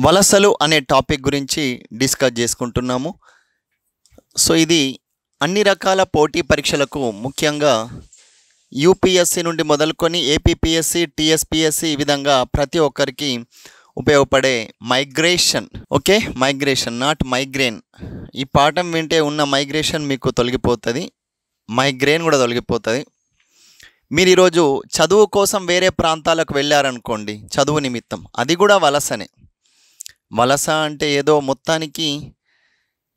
వలసలు అనే టాపిక్ గురించి డిస్కస్ చేసుకుంటున్నాము. సో ఇది అన్ని రకాల పోటీ పరీక్షలకు, ముఖ్యంగా యూపీఎస్సి నుండి మొదలుకొని ఏపీపీఎస్సి, టీఎస్పీఎస్సి, ఈ విధంగా ప్రతి ఒక్కరికి ఉపయోగపడే migration. Okay, migration, not migraine. ఈ పాఠం వింటే ఉన్న మైగ్రేషన్ మీకు తొలగిపోతుంది, మైగ్రేన్ కూడా తొలగిపోతుంది. మీరు ఈరోజు చదువు కోసం వేరే ప్రాంతాలకు వెళ్ళారనుకోండి, చదువు నిమిత్తం, అది కూడా వలసనే. వలస అంటే ఏదో మొత్తానికి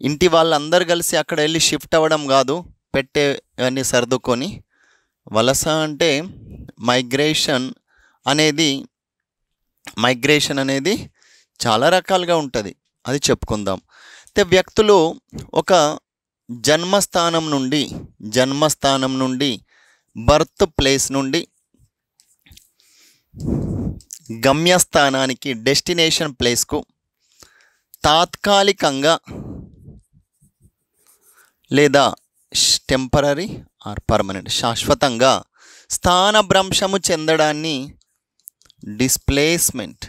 ఇంటి వాళ్ళందరూ కలిసి అక్కడ వెళ్ళి షిఫ్ట్ అవ్వడం కాదు, పెట్టేవన్నీ సర్దుకొని. వలస అంటే మైగ్రేషన్ అనేది చాలా రకాలుగా ఉంటుంది, అది చెప్పుకుందాం. అయితే వ్యక్తులు ఒక జన్మస్థానం నుండి బర్త్ ప్లేస్ నుండి గమ్యస్థానానికి, డెస్టినేషన్ ప్లేస్కు తాత్కాలికంగా లేదా టెంపరరీ ఆర్ పర్మనెంట్, శాశ్వతంగా స్థానభ్రంశము చెందడాన్ని డిస్ప్లేస్మెంట్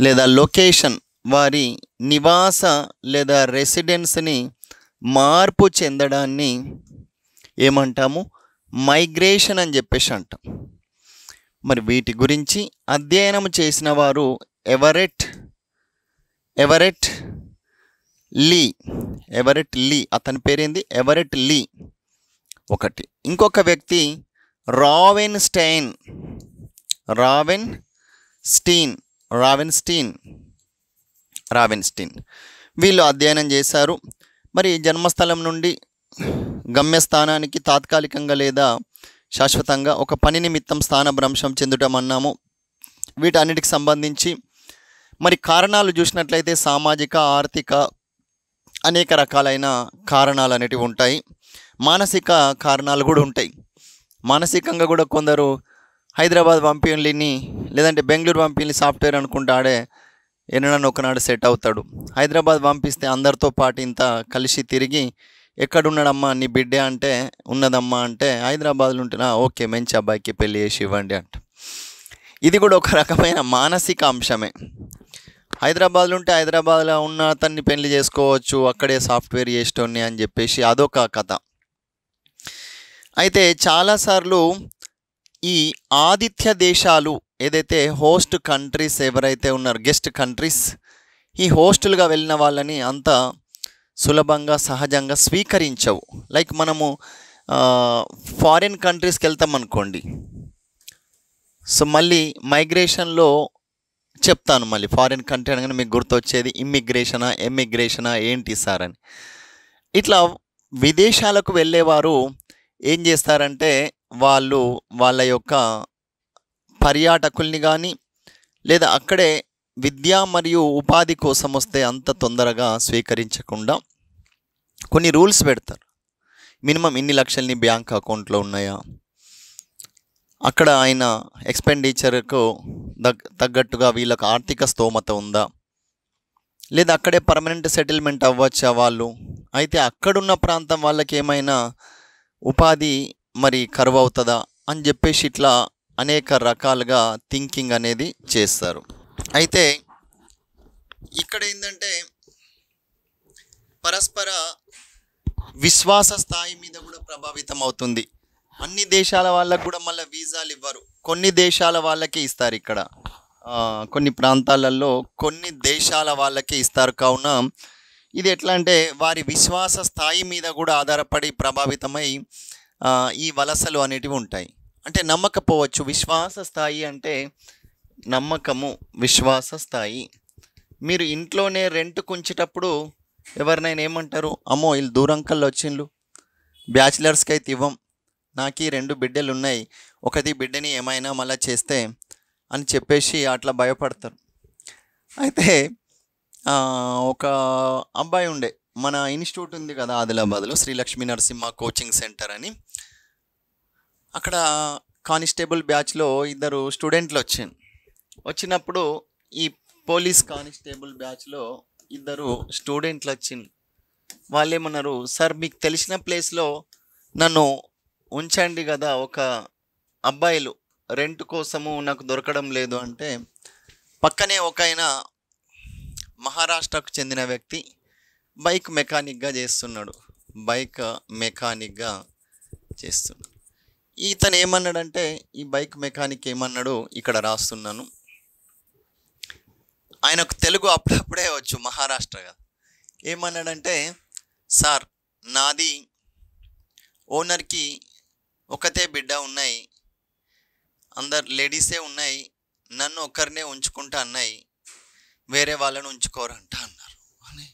లేదా లొకేషన్, వారి నివాస లేదా రెసిడెన్స్ని మార్పు చెందడాన్ని ఏమంటాము? మైగ్రేషన్ అని చెప్పేసి అంటాం. మరి వీటి గురించి అధ్యయనం చేసిన వారు ఎవరెట్ లీ, అతని పేరేంది? ఎవరెట్ లీ ఒకటి. ఇంకొక వ్యక్తి రావెన్స్టీన్. వీళ్ళు అధ్యయనం చేశారు. మరి జన్మస్థలం నుండి గమ్యస్థానానికి తాత్కాలికంగా లేదా శాశ్వతంగా ఒక పని నిమిత్తం స్థానభ్రంశం చెందటం అన్నాము. వీటన్నిటికి సంబంధించి మరి కారణాలు చూసినట్లయితే సామాజిక, ఆర్థిక, అనేక రకాలైన కారణాలు అనేటివి ఉంటాయి. మానసిక కారణాలు కూడా ఉంటాయి. మానసికంగా కూడా కొందరు హైదరాబాద్ పంపిణీని లేదంటే బెంగళూరు పంపిణీ సాఫ్ట్వేర్ అనుకుంటాడే, ఎన్నడన్నా ఒకనాడు సెట్ అవుతాడు. హైదరాబాద్ పంపిస్తే అందరితో పాటు ఇంత కలిసి తిరిగి, ఎక్కడున్నాడమ్మా నీ బిడ్డే అంటే, ఉన్నదమ్మా అంటే హైదరాబాద్లో ఉంటున్నా, ఓకే మంచి అబ్బాయికి పెళ్ళి చేసి ఇవ్వండి అంట. ఇది కూడా ఒక రకమైన మానసిక అంశమే. హైదరాబాద్లో ఉంటే హైదరాబాద్లో ఉన్న అతన్ని పెళ్లి చేసుకోవచ్చు, అక్కడే సాఫ్ట్వేర్ చేసేటోని అని చెప్పేసి అదొక కథ. అయితే చాలాసార్లు ఈ ఆతిథ్య దేశాలు ఏదైతే హోస్ట్ కంట్రీస్ ఎవరైతే ఉన్నారో, గెస్ట్ కంట్రీస్, ఈ హోస్టులుగా వెళ్ళిన వాళ్ళని అంత సులభంగా సహజంగా స్వీకరించవు. లైక్ మనము ఫారిన్ కంట్రీస్కి వెళ్తాం అనుకోండి. సో మళ్ళీ మైగ్రేషన్లో చెప్తాను, మళ్ళీ ఫారిన్ కంట్రీ అనగానే మీకు గుర్తొచ్చేది ఇమ్మిగ్రేషనా ఎమిగ్రేషనా ఏంటి సార్ అని. ఇట్లా విదేశాలకు వెళ్ళేవారు ఏం చేస్తారంటే, వాళ్ళ యొక్క పర్యాటకుల్ని కానీ లేదా అక్కడే విద్య మరియు ఉపాధి కోసం వస్తే అంత తొందరగా స్వీకరించకుండా కొన్ని రూల్స్ పెడతారు. మినిమం ఇన్ని లక్షల్ని బ్యాంక్ అకౌంట్లో ఉన్నాయా, అక్కడ ఆయన ఎక్స్పెండిచర్కు తగ్గట్టుగా వీళ్ళకు ఆర్థిక స్తోమత ఉందా, లేదా అక్కడే పర్మనెంట్ సెటిల్మెంట్ అవ్వచ్చా వాళ్ళు, అయితే అక్కడున్న ప్రాంతం వాళ్ళకి ఏమైనా ఉపాధి మరి కరువు అవుతుందా అని చెప్పేసి ఇట్లా అనేక రకాలుగా థింకింగ్ అనేది చేస్తారు. అయితే ఇక్కడ ఏంటంటే పరస్పర విశ్వాస స్థాయి మీద కూడా ప్రభావితం అవుతుంది. అన్ని దేశాల వాళ్ళకు కూడా మళ్ళీ వీసాలు ఇవ్వరు, కొన్ని దేశాల వాళ్ళకే ఇస్తారు. ఇక్కడ కొన్ని ప్రాంతాలలో కొన్ని దేశాల వాళ్ళకే ఇస్తారు. కావున ఇది ఎట్లా అంటే వారి విశ్వాస స్థాయి మీద కూడా ఆధారపడి ప్రభావితమై ఈ వలసలు అనేటివి ఉంటాయి. అంటే నమ్మకపోవచ్చు. విశ్వాస స్థాయి అంటే నమ్మకము, విశ్వాస స్థాయి. మీరు ఇంట్లోనే రెంట్కు ఉంచేటప్పుడు ఎవరినైనా ఏమంటారు? అమ్మో వీళ్ళు దూరంకల్లో వచ్చిండ్రు, బ్యాచిలర్స్కి అయితే ఇవ్వం, నాకు 2 బిడ్డలు ఉన్నాయి, ఒకటి బిడ్డని ఏమైనా మళ్ళీ చేస్తే అని చెప్పేసి అట్లా భయపడతారు. అయితే ఒక అబ్బాయి ఉండే, మన ఇన్స్టిట్యూట్ ఉంది కదా ఆదిలాబాద్లో, శ్రీలక్ష్మీ నరసింహ కోచింగ్ సెంటర్ అని. అక్కడ కానిస్టేబుల్ బ్యాచ్లో 2 స్టూడెంట్లు వచ్చినప్పుడు ఈ పోలీస్ కానిస్టేబుల్ బ్యాచ్లో 2 స్టూడెంట్లు వచ్చింది. వాళ్ళేమన్నారు, సార్ మీకు తెలిసిన ప్లేస్లో నన్ను ఉంచండి కదా, ఒక అబ్బాయిలు రెంట్ కోసము నాకు దొరకడం లేదు అంటే, పక్కనే ఒక ఆయన మహారాష్ట్రకు చెందిన వ్యక్తి బైక్ మెకానిక్గా చేస్తున్నాడు. బైక్ మెకానిక్గా చేస్తున్నాడు. ఇతను ఏమన్నాడంటే, ఈ బైక్ మెకానిక్ ఏమన్నాడు, ఇక్కడ రాస్తున్నాను. ఆయనకు తెలుగు అప్పుడప్పుడే వచ్చు, మహారాష్ట్రగా. ఏమన్నాడంటే, సార్ నాది ఓనర్కి ఒకతే బిడ్డ ఉన్నాయి, అందరు లేడీసే ఉన్నాయి, నన్ను ఒక్కరినే ఉంచుకుంటా అన్నాయి, వేరే వాళ్ళని ఉంచుకోరంట అన్నారు. అని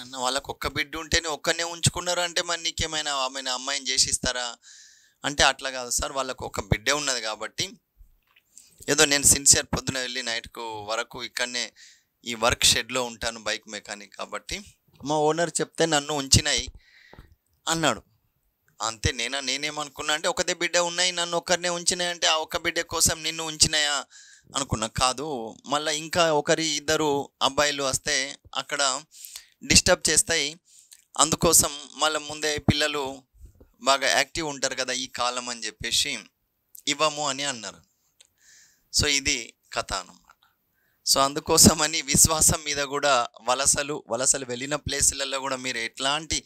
అన్న, వాళ్ళకు ఒక్క బిడ్డ ఉంటేనే ఒక్కరినే ఉంచుకున్నారు అంటే మరి నీకేమైనా అమ్మాయిని చేసిస్తారా అంటే, అట్లా కాదు సార్, వాళ్ళకు ఒక బిడ్డే ఉన్నది కాబట్టి ఏదో నేను సిన్సియర్ పొద్దున వెళ్ళి నైట్కు వరకు ఇక్కడనే ఈ వర్క్ షెడ్లో ఉంటాను, బైక్ మెకానిక్ కాబట్టి మా ఓనర్ చెప్తే నన్ను ఉంచినాయి అన్నాడు. అంతే. నేనేమనుకున్నా అంటే, ఒకదే బిడ్డ ఉన్నాయి, నన్ను ఒక్కరినే ఉంచినాయి అంటే ఆ ఒక్క బిడ్డ కోసం నిన్ను ఉంచినాయా అనుకున్నా. కాదు, మళ్ళీ ఇంకా ఇద్దరు అబ్బాయిలు వస్తే అక్కడ డిస్టర్బ్ చేస్తాయి, అందుకోసం మళ్ళీ ముందే పిల్లలు బాగా యాక్టివ్ ఉంటారు కదా ఈ కాలం అని చెప్పేసి ఇవ్వము అని అన్నారు. సో ఇది కథ అన్నమాట. సో అందుకోసమని విశ్వాసం మీద కూడా వలసలు వెళ్ళిన ప్లేసులలో కూడా మీరు ఎట్లాంటి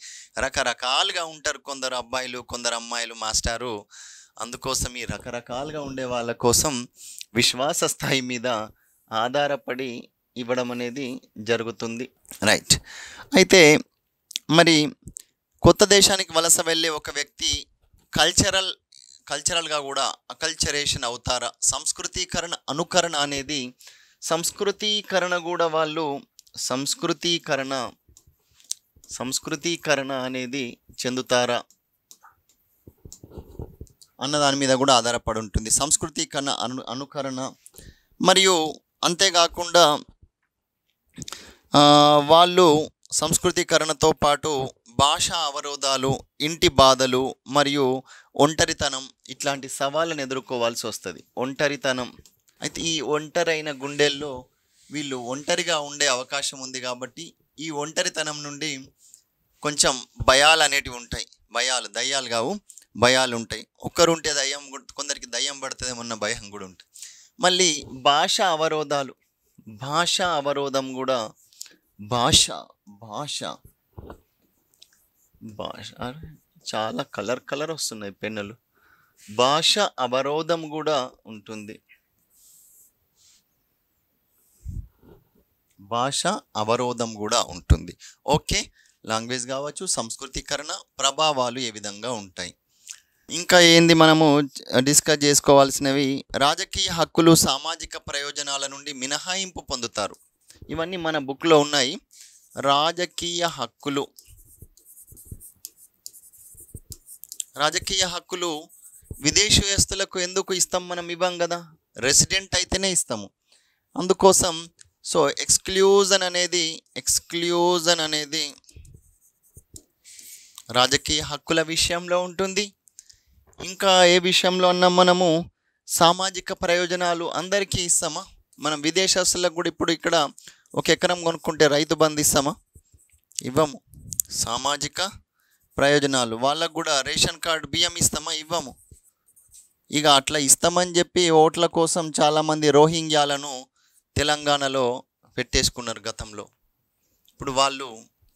రకరకాలుగా ఉంటారు, కొందరు అబ్బాయిలు కొందరు అమ్మాయిలు మాస్టారు. అందుకోసం ఈ రకరకాలుగా ఉండే వాళ్ళ కోసం విశ్వాస స్థాయి మీద ఆధారపడి ఇవ్వడం అనేది జరుగుతుంది. రైట్. అయితే మరి కొత్త దేశానికి వలస వెళ్ళే ఒక వ్యక్తి కల్చరల్గా కూడా అకల్చరేషన్ అవుతారా? అనుకరణ అనేది సంస్కృతీకరణ కూడా వాళ్ళు సంస్కృతీకరణ అనేది చెందుతారా అన్న దాని మీద కూడా ఆధారపడి ఉంటుంది. సంస్కృతీకరణ అనుకరణ మరియు అంతేకాకుండా వాళ్ళు సంస్కృతీకరణతో పాటు భాషా అవరోధాలు, ఇంటి బాధలు మరియు ఒంటరితనం ఇట్లాంటి సవాళ్ళను ఎదుర్కోవాల్సి వస్తుంది. ఒంటరితనం అయితే ఈ ఒంటరైన గుండెల్లో వీళ్ళు ఒంటరిగా ఉండే అవకాశం ఉంది కాబట్టి ఈ ఒంటరితనం నుండి కొంచెం భయాలు అనేటివి ఉంటాయి. దయ్యాలు కావు, భయాలు ఉంటాయి. ఒక్కరుంటే దయ్యం, కొందరికి దయ్యం పడుతుందేమన్న భయం కూడా ఉంటుంది. మళ్ళీ భాషా అవరోధం కూడా భాష చాలా కలర్ వస్తున్నాయి పెన్నులు. భాష అవరోధం కూడా ఉంటుంది. ఓకే. లాంగ్వేజ్ కావచ్చు, సంస్కృతీకరణ ప్రభావాలు ఏ విధంగా ఉంటాయి. ఇంకా ఏంది మనము డిస్కస్ చేసుకోవాల్సినవి, రాజకీయ హక్కులు సామాజిక ప్రయోజనాల నుండి మినహాయింపు పొందుతారు. ఇవన్నీ మన బుక్లో ఉన్నాయి. రాజకీయ హక్కులు విదేశీయస్తులకు ఎందుకు ఇస్తాం? మనం ఇవ్వం కదా, రెసిడెంట్ అయితేనే ఇస్తాము. అందుకోసం సో ఎక్స్క్లూజన్ అనేది రాజకీయ హక్కుల విషయంలో ఉంటుంది. ఇంకా ఏ విషయంలో అన్నా మనము సామాజిక ప్రయోజనాలు అందరికీ ఇస్తామా? మనం విదేశస్తులకు కూడా ఇప్పుడు ఇక్కడ 1 ఎకరం కొనుక్కుంటే రైతు బంధు ఇస్తామా? ఇవ్వము. సామాజిక ప్రయోజనాలు, వాళ్ళకు కూడా రేషన్ కార్డు బియ్యం ఇస్తామా? ఇవ్వము. ఇక అట్లా ఇస్తామని చెప్పి ఓట్ల కోసం చాలామంది రోహింగ్యాలను తెలంగాణలో పెట్టేసుకున్నారు గతంలో. ఇప్పుడు వాళ్ళు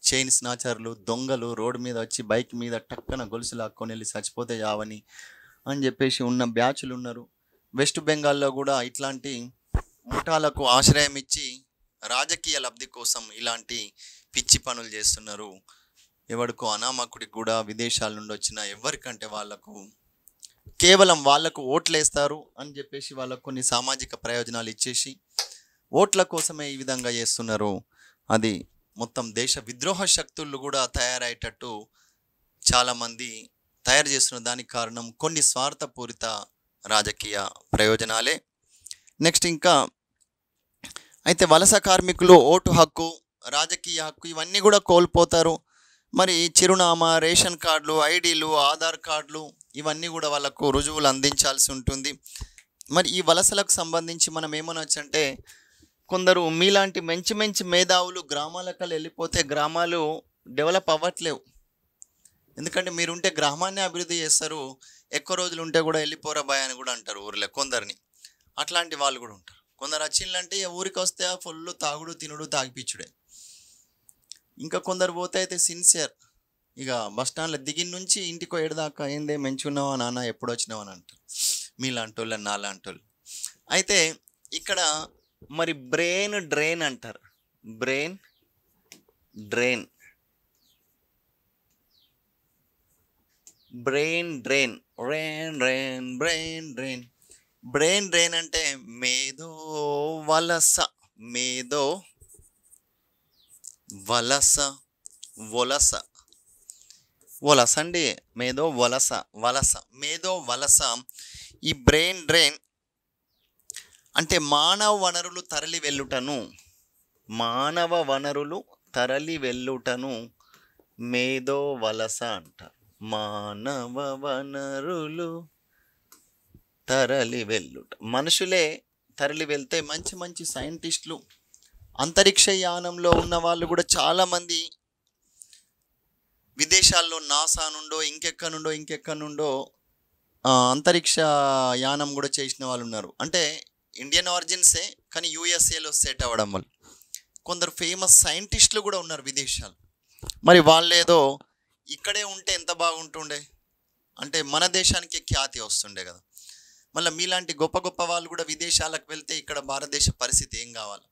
చైన్ స్నాచర్లు, దొంగలు రోడ్డు మీద వచ్చి బైక్ మీద టక్కన గొలుసు లాక్కొని వెళ్ళి చచ్చిపోతే యావని అని చెప్పేసి ఉన్న బ్యాచులు ఉన్నారు. వెస్ట్ బెంగాల్లో కూడా ఇట్లాంటి ముఠాలకు ఆశ్రయం ఇచ్చి రాజకీయ లబ్ధి కోసం ఇలాంటి పిచ్చి పనులు చేస్తున్నారు. ఎవరికో అనామకుడికి కూడా విదేశాల నుండి వచ్చిన ఎవరికంటే కేవలం వాళ్ళకు ఓట్లు వేస్తారు అని చెప్పేసి వాళ్ళకు కొన్ని సామాజిక ప్రయోజనాలు ఇచ్చేసి ఓట్ల కోసమే ఈ విధంగా చేస్తున్నారు. అది మొత్తం దేశ విద్రోహ శక్తులు కూడా తయారయ్యేటట్టు చాలామంది తయారు చేస్తున్న దానికి కారణం కొన్ని స్వార్థపూరిత రాజకీయ ప్రయోజనాలే. నెక్స్ట్ ఇంకా అయితే వలస కార్మికులు ఓటు హక్కు, రాజకీయ హక్కు ఇవన్నీ కూడా కోల్పోతారు. మరి చిరునామా, రేషన్ కార్డులు, ఐడీలు, ఆధార్ కార్డులు ఇవన్నీ కూడా వాళ్ళకు రుజువులు అందించాల్సి ఉంటుంది. మరి ఈ వలసలకు సంబంధించి మనం ఏమనొచ్చు అంటే, కొందరు మీలాంటి మంచి మేధావులు గ్రామాలకు వెళ్ళిపోతే గ్రామాలు డెవలప్ అవ్వట్లేవు. ఎందుకంటే మీరుంటే గ్రామాన్ని అభివృద్ధి చేస్తారు, ఎక్కువ రోజులు ఉంటే కూడా వెళ్ళిపోరా బాయ్ అని కూడా అంటారు ఊర్లో కొందరిని. అట్లాంటి వాళ్ళు కూడా ఉంటారు. కొందరు వచ్చిందంటే ఊరికి వస్తే ఫుల్ తాగుడు తినుడు తాగిపిచ్చుడే. ఇంకా కొందరు పోతే అయితే సిన్సియర్, ఇక బస్ స్టాండ్లో దిగిన నుంచి ఇంటికి పోయేదాకా ఏందే మంచున్నావా నాన్న ఎప్పుడు వచ్చినావు అని అంటారు మీలాంటి వాళ్ళు నాలాంటి వాళ్ళు. అయితే ఇక్కడ మరి బ్రెయిన్ డ్రైన్ అంటారు. Brain drain, brain drain, brain drain అంటే మేధో వలస, మేధో వలస, వలస వలస అండి, మేధో వలస, వలస, మేధో వలస. ఈ బ్రెయిన్ డ్రైన్ అంటే మానవ వనరులు తరలి వెళ్ళుటను, మానవ వనరులు తరలి వెళ్ళుటను మేధో వలస అంటారు. మానవ వనరులు తరలి వెళ్ళుట, మనుషులే తరలి వెళ్తే మంచి మంచి సైంటిస్టులు, అంతరిక్ష యానంలో ఉన్న వాళ్ళు కూడా చాలామంది విదేశాల్లో నాసా నుండో ఇంకెక్కడి నుండో అంతరిక్ష యానం కూడా చేసిన వాళ్ళు ఉన్నారు. అంటే ఇండియన్ ఆరిజిన్సే కానీ యూఎస్ఏలో సెట్ అవ్వడం వల్ల కొందరు ఫేమస్ సైంటిస్టులు కూడా ఉన్నారు విదేశాలు. మరి వాళ్ళేదో ఇక్కడే ఉంటే ఎంత బాగుంటుండే, అంటే మన దేశానికి ఖ్యాతి వస్తుండే కదా. మళ్ళీ మీలాంటి గొప్ప గొప్ప వాళ్ళు కూడా విదేశాలకు వెళ్తే ఇక్కడ భారతదేశ పరిస్థితి ఏం కావాలి.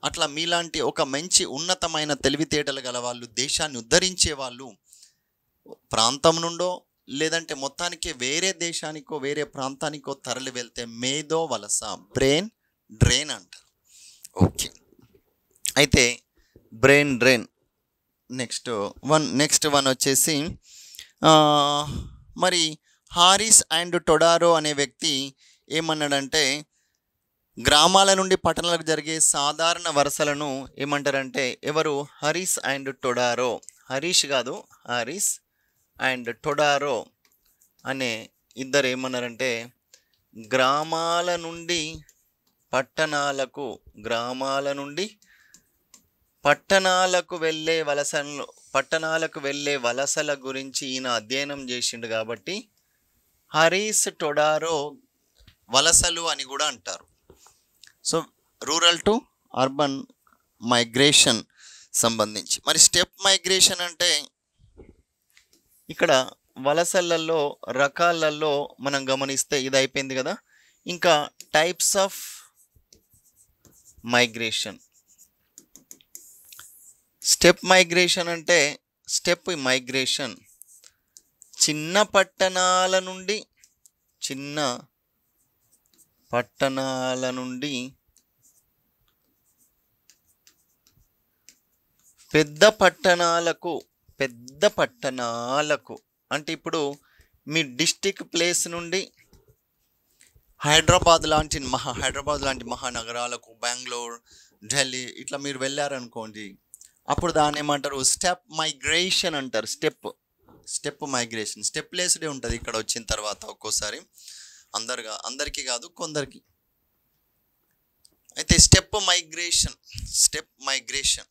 అట్లా మీలాంటి ఒక మంచి ఉన్నతమైన తెలివితేటలు గల వాళ్ళు, దేశాన్ని ఉద్ధరించే వాళ్ళు ప్రాంతం నుండో లేదంటే మొత్తానికి వేరే దేశానికో వేరే ప్రాంతానికో తరలి వెళ్తే మేధో వలస, బ్రెయిన్ డ్రైన్ అంటారు. ఓకే, అయితే బ్రెయిన్ డ్రైన్. నెక్స్ట్ వన్ వచ్చేసి మరి హారిస్ అండ్ టొడారో అనే వ్యక్తి ఏమన్నాడంటే గ్రామాల నుండి పట్టణాలకు జరిగే సాధారణ వరుసలను ఏమంటారంటే, ఎవరు? హరీస్ అండ్ టొడారో, హరీష్ కాదు హారిస్ అండ్ టొడారో అనే ఇద్దరు ఏమన్నారంటే గ్రామాల నుండి పట్టణాలకు వెళ్ళే వలసల గురించి ఈయన అధ్యయనం చేసిండు కాబట్టి హరీస్ టొడారో వలసలు అని కూడా అంటారు. So rural to urban migration సంబంధించి. మరి స్టెప్ మైగ్రేషన్ అంటే ఇక్కడ వలసలలో రకాలలో మనం గమనిస్తే ఇది అయిపోయింది కదా. ఇంకా types of migration. Step migration అంటే చిన్న పట్టణాల నుండి పెద్ద పట్టణాలకు అంటే ఇప్పుడు మీ డిస్టిక్ ప్లేస్ నుండి హైదరాబాద్ లాంటి మహానగరాలకు, బెంగళూరు, ఢిల్లీ ఇట్లా మీరు వెళ్ళారనుకోండి, అప్పుడు దాన్ని ఏమంటారు? స్టెప్ మైగ్రేషన్ అంటారు. స్టెప్ మైగ్రేషన్ స్టెప్ ప్లేస్డే ఉంటుంది ఇక్కడ వచ్చిన తర్వాత ఒక్కోసారి, అందరికీ కాదు కొందరికి. అయితే స్టెప్ మైగ్రేషన్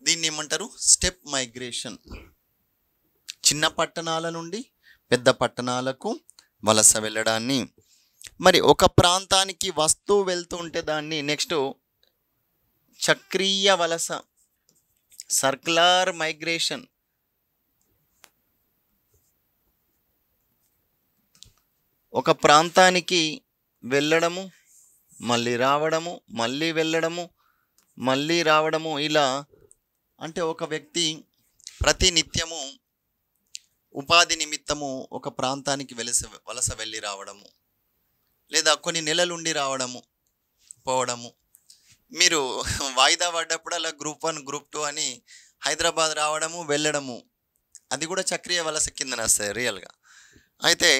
దీన్ని ఏమంటారు? Step migration. చిన్న పట్టణాల నుండి పెద్ద పట్టణాలకు వలస వెళ్ళడాన్ని. మరి ఒక ప్రాంతానికి వస్తువు వెళ్తూ ఉంటే దాన్ని నెక్స్ట్ చక్రీయ వలస, సర్క్యులర్ మైగ్రేషన్. ఒక ప్రాంతానికి వెళ్ళడము, మళ్ళీ రావడము, మళ్ళీ వెళ్ళడము, మళ్ళీ రావడము, ఇలా అంటే ఒక వ్యక్తి ప్రతి నిత్యము ఉపాధి నిమిత్తము ఒక ప్రాంతానికి వలస వెళ్ళి రావడము, లేదా కొన్ని నెలలుండి రావడము పోవడము. మీరు వాయిదా పడ్డప్పుడు అలా గ్రూప్ 1 గ్రూప్ 2 అని హైదరాబాద్ రావడము వెళ్ళడము, అది కూడా చక్రీయ వలస కింద వస్తాయి రియల్గా. అయితే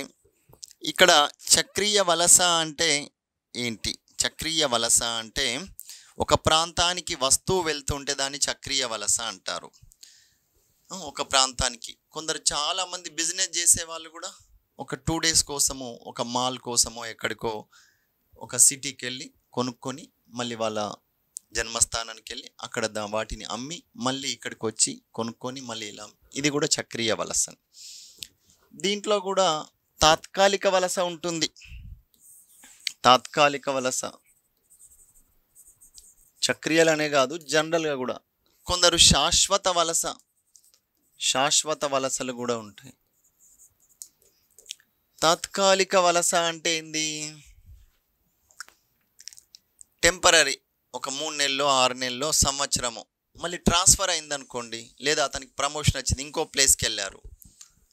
ఇక్కడ చక్రీయ వలస అంటే ఏంటి? చక్రీయ వలస అంటే ఒక ప్రాంతానికి వస్తువు వెళ్తుంటే దాన్ని చక్రీయ వలస అంటారు. ఒక ప్రాంతానికి కొందరు చాలామంది బిజినెస్ చేసే వాళ్ళు కూడా ఒక 2 days కోసము ఒక మాల్ కోసమో ఎక్కడికో ఒక సిటీకి వెళ్ళి కొనుక్కొని మళ్ళీ వాళ్ళ జన్మస్థానానికి వెళ్ళి అక్కడ వాటిని అమ్మి మళ్ళీ ఇక్కడికి వచ్చి కొనుక్కొని మళ్ళీ ఇలా, ఇది కూడా చక్రీయ వలస. దీంట్లో కూడా తాత్కాలిక వలస ఉంటుంది. తాత్కాలిక వలస చక్రీయలనే కాదు, జనరల్గా కూడా కొందరు శాశ్వత వలసలు కూడా ఉంటాయి. తాత్కాలిక వలస అంటే ఏంది? టెంపరీ, ఒక 3 నెలలు 6 నెలలు సంవత్సరము, మళ్ళీ ట్రాన్స్ఫర్ అయిందనుకోండి, లేదా అతనికి ప్రమోషన్ వచ్చింది, ఇంకో ప్లేస్కి వెళ్ళారు,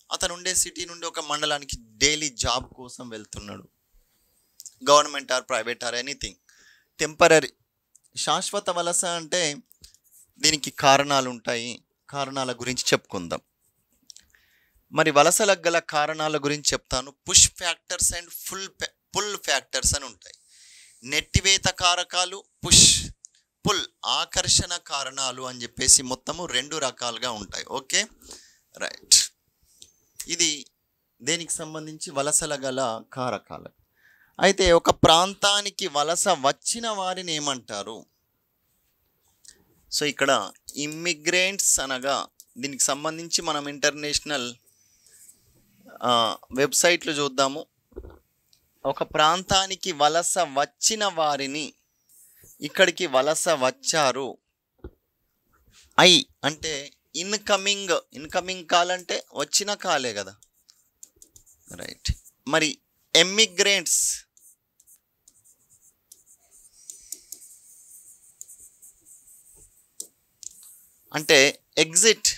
అతను ఉండే సిటీ నుండి ఒక మండలానికి డైలీ జాబ్ కోసం వెళ్తున్నాడు, government or private or anything, temporary. శాశ్వత వలస అంటే దీనికి కారణాలు ఉంటాయి, కారణాల గురించి చెప్పుకుందాం. మరి వలసలకు గల కారణాల గురించి చెప్తాను. Push factors and pull factors అని ఉంటాయి. నెట్టివేత కారకాలు, పుల్ ఆకర్షణ కారణాలు అని చెప్పేసి మొత్తము 2 రకాలుగా ఉంటాయి. Okay, right. ఇది దేనికి సంబంధించి? వలసల గల కారకాలు. అయితే ఒక ప్రాంతానికి వలస వచ్చిన వారిని ఏమంటారు? సో ఇక్కడ ఇమ్మిగ్రెంట్స్ అనగా దీనికి సంబంధించి మనం ఇంటర్నేషనల్ వెబ్సైట్లు చూద్దాము. ఒక ప్రాంతానికి వలస వచ్చిన వారిని, ఇక్కడికి వలస వచ్చారు, ఐ అంటే ఇన్కమింగ్ కాల్ అంటే వచ్చిన కాలే కదా, రైట్. మరి ఎమిగ్రెంట్స్ అంటే ఎగ్జిట్.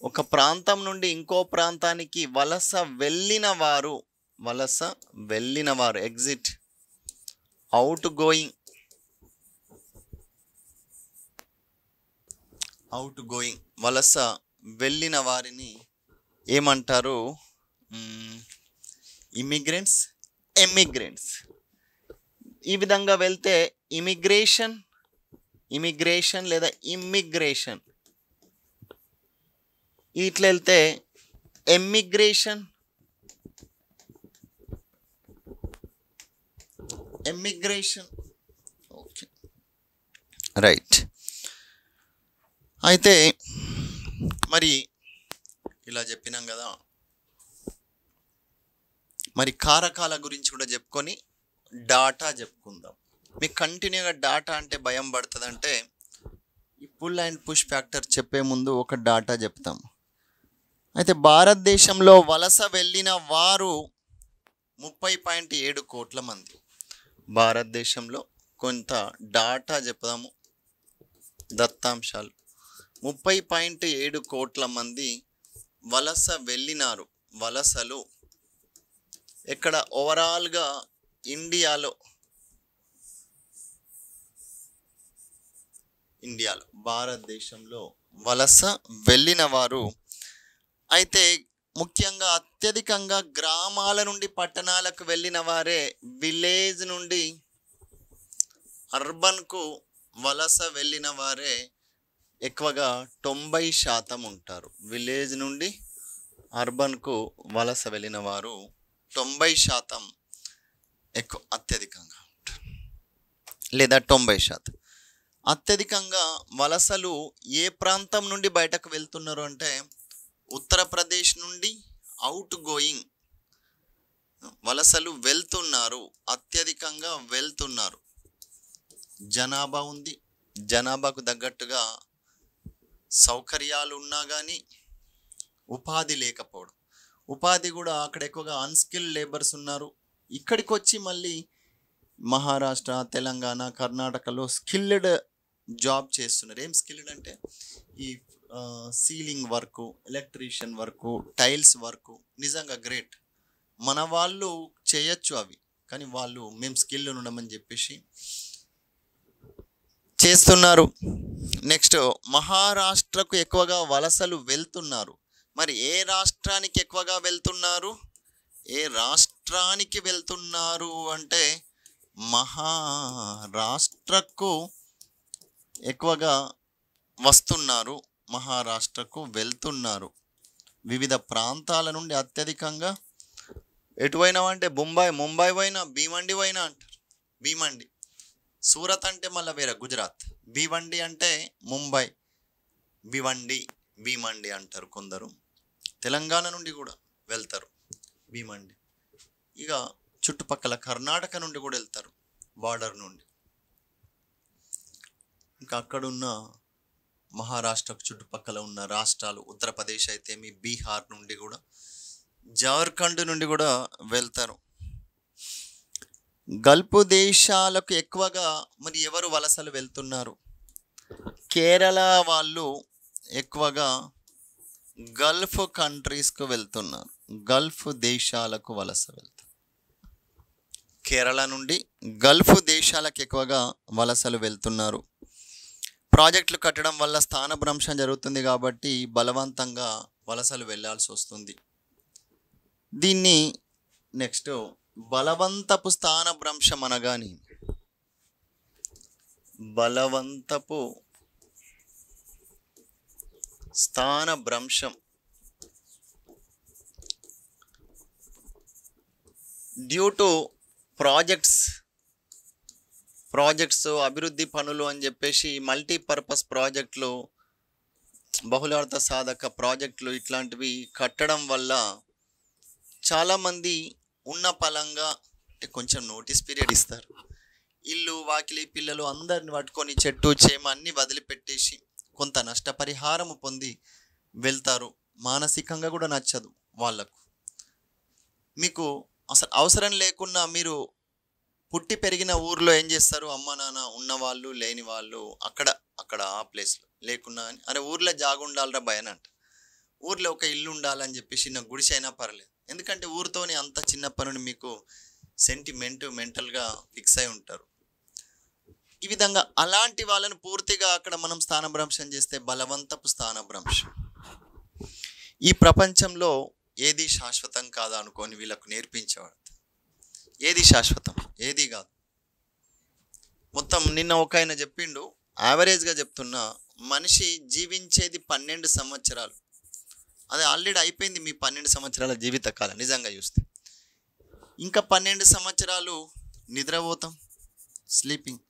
ఒక ప్రాంతం నుండి ఇంకో ప్రాంతానికి వలస వెళ్ళిన వారు ఎగ్జిట్. అవుట్ గోయింగ్ వలస వెళ్ళిన వారిని ఏమంటారు? ఎమిగ్రెంట్స్. ఈ విధంగా వెళ్తే ఇమిగ్రేషన్ లేదా ఇమ్మిగ్రేషన్, ఇట్లా వెళ్తే ఎమిగ్రేషన్, ఓకే, రైట్. అయితే మరి ఇలా చెప్పినాం కదా, మరి కారకాల గురించి కూడా చెప్పుకొని డాటా చెప్పుకుందాం. మీకు కంటిన్యూగా డాటా అంటే భయం పడుతుంది అంటే ఈ పుల్ అండ్ పుష్ ఫ్యాక్టర్ చెప్పే ముందు ఒక డాటా చెప్తాం. అయితే భారతదేశంలో వలస వెళ్ళిన వారు 30.7 కోట్ల మంది. భారతదేశంలో కొంత డాటా చెప్దాము, దత్తాంశాలు. 30.7 కోట్ల మంది వలస వెళ్ళినారు. వలసలు ఇక్కడ ఓవరాల్గా ఇండియాలో భారతదేశంలో వలస వెళ్ళిన వారు అయితే ముఖ్యంగా అత్యధికంగా గ్రామాల నుండి పట్టణాలకు వెళ్ళిన వారే, విలేజ్ నుండి అర్బన్కు వలస వెళ్ళిన వారే ఎక్కువగా 90% ఉంటారు. విలేజ్ నుండి అర్బన్కు వలస వెళ్ళిన వారు 90% ఎక్కువ, అత్యధికంగా ఉంటారు, లేదా 90%. అత్యధికంగా వలసలు ఏ ప్రాంతం నుండి బయటకు వెళ్తున్నారు అంటే ఉత్తరప్రదేశ్ నుండి అవుట్ గోయింగ్ వలసలు వెళ్తున్నారు, అత్యధికంగా వెళ్తున్నారు. జనాభా ఉంది, జనాభాకు తగ్గట్టుగా సౌకర్యాలు ఉన్నా కానీ ఉపాధి లేకపోవడం. ఉపాధి కూడా అక్కడ ఎక్కువగా అన్స్కిల్డ్ లేబర్స్ ఉన్నారు. ఇక్కడికి వచ్చి మళ్ళీ మహారాష్ట్ర, తెలంగాణ, కర్ణాటకలో స్కిల్డ్ జాబ్ చేస్తున్నారు. ఏం స్కిల్డ్ అంటే ఈ ceiling work, electrician work, tiles work. నిజంగా గ్రేట్. మన వాళ్ళు చేయొచ్చు అవి, కానీ వాళ్ళు మేము స్కిల్ ఉండమని చెప్పేసి చేస్తున్నారు. నెక్స్ట్ మహారాష్ట్రకు ఎక్కువగా వలసలు వెళ్తున్నారు. మరి ఏ రాష్ట్రానికి ఎక్కువగా వెళ్తున్నారు? ఏ రాష్ట్రానికి వెళ్తున్నారు అంటే మహారాష్ట్రకు ఎక్కువగా వస్తున్నారు, మహారాష్ట్రకు వెళ్తున్నారు. వివిధ ప్రాంతాల నుండి అత్యధికంగా ఎటు పోయినామంటే ముంబై పోయినా, భీమండి పోయినా అంటారు. భీమండి సూరత్ అంటే మళ్ళీ వేరే గుజరాత్. భివండి అంటే ముంబై. భీమండి అంటారు కొందరు. తెలంగాణ నుండి కూడా వెళ్తారు భీమండి. ఇక చుట్టుపక్కల కర్ణాటక నుండి కూడా వెళ్తారు, బార్డర్ నుండి. ఇంకా అక్కడున్న మహారాష్ట్రకు చుట్టుపక్కల ఉన్న రాష్ట్రాలు, ఉత్తరప్రదేశ్ అయితే మీ బీహార్ నుండి కూడా, జార్ఖండ్ నుండి కూడా వెళ్తారు. గల్ఫ్ దేశాలకు ఎక్కువగా మరి ఎవరు వలసలు వెళ్తున్నారు? కేరళ వాళ్ళు ఎక్కువగా గల్ఫ్ కంట్రీస్కు వెళ్తున్నారు. గల్ఫ్ దేశాలకు వలస వెళ్తారు. కేరళ నుండి గల్ఫ్ దేశాలకు ఎక్కువగా వలసలు వెళ్తున్నారు. ప్రాజెక్టులు కట్టడం వల్ల స్థానభ్రంశం జరుగుతుంది కాబట్టి బలవంతంగా వలసలు వెళ్ళాల్సి వస్తుంది. దీన్ని నెక్స్ట్ బలవంతపు స్థానభ్రంశం అనగానే, బలవంతపు స్థానభ్రంశం డ్యూ టు ప్రాజెక్ట్స్ అభివృద్ధి పనులు అని చెప్పేసి మల్టీపర్పస్ ప్రాజెక్టులు, బహుళార్థ సాధక ప్రాజెక్టులు ఇట్లాంటివి కట్టడం వల్ల చాలామంది ఉన్న పలంగా కొంచెం నోటీస్ పీరియడ్ ఇస్తారు. ఇల్లు వాకిలి పిల్లలు అందరిని పట్టుకొని చెట్టు చేమ అన్నీ వదిలిపెట్టేసి కొంత నష్టపరిహారం పొంది వెళ్తారు. మానసికంగా కూడా నచ్చదు వాళ్ళకు. మీకు అసలు అవసరం లేకున్నా మీరు పుట్టి పెరిగిన ఊర్లో ఏం చేస్తారు? అమ్మ నాన్న ఉన్నవాళ్ళు లేని వాళ్ళు అక్కడ ఆ ప్లేస్లో లేకున్నా అని, అరే ఊర్లో జాగుండాలరా భయనంట, ఊర్లో ఒక ఇల్లు ఉండాలని చెప్పేసి చిన్న గుడిసె అయినా పర్లేదు. ఎందుకంటే ఊరితోనే అంత చిన్నప్పటి నుండి మీకు మెంటల్గా ఫిక్స్ అయి ఉంటారు. ఈ విధంగా అలాంటి వాళ్ళని పూర్తిగా అక్కడ మనం స్థానభ్రంశం చేస్తే బలవంతపు స్థానభ్రంశం. ఈ ప్రపంచంలో ఏది శాశ్వతం కాదా అనుకొని వీళ్ళకు నేర్పించేవాడు. ఏది శాశ్వతం, ఏది కాదు. మొత్తం నిన్న ఒక ఆయన చెప్పిండు, యావరేజ్గా చెప్తున్నా, మనిషి జీవించేది 12 సంవత్సరాలు. అది ఆల్రెడీ అయిపోయింది మీ 12 సంవత్సరాల జీవితకాలం. నిజంగా చూస్తే ఇంకా 12 సంవత్సరాలు నిద్రపోతాం, స్లీపింగ్.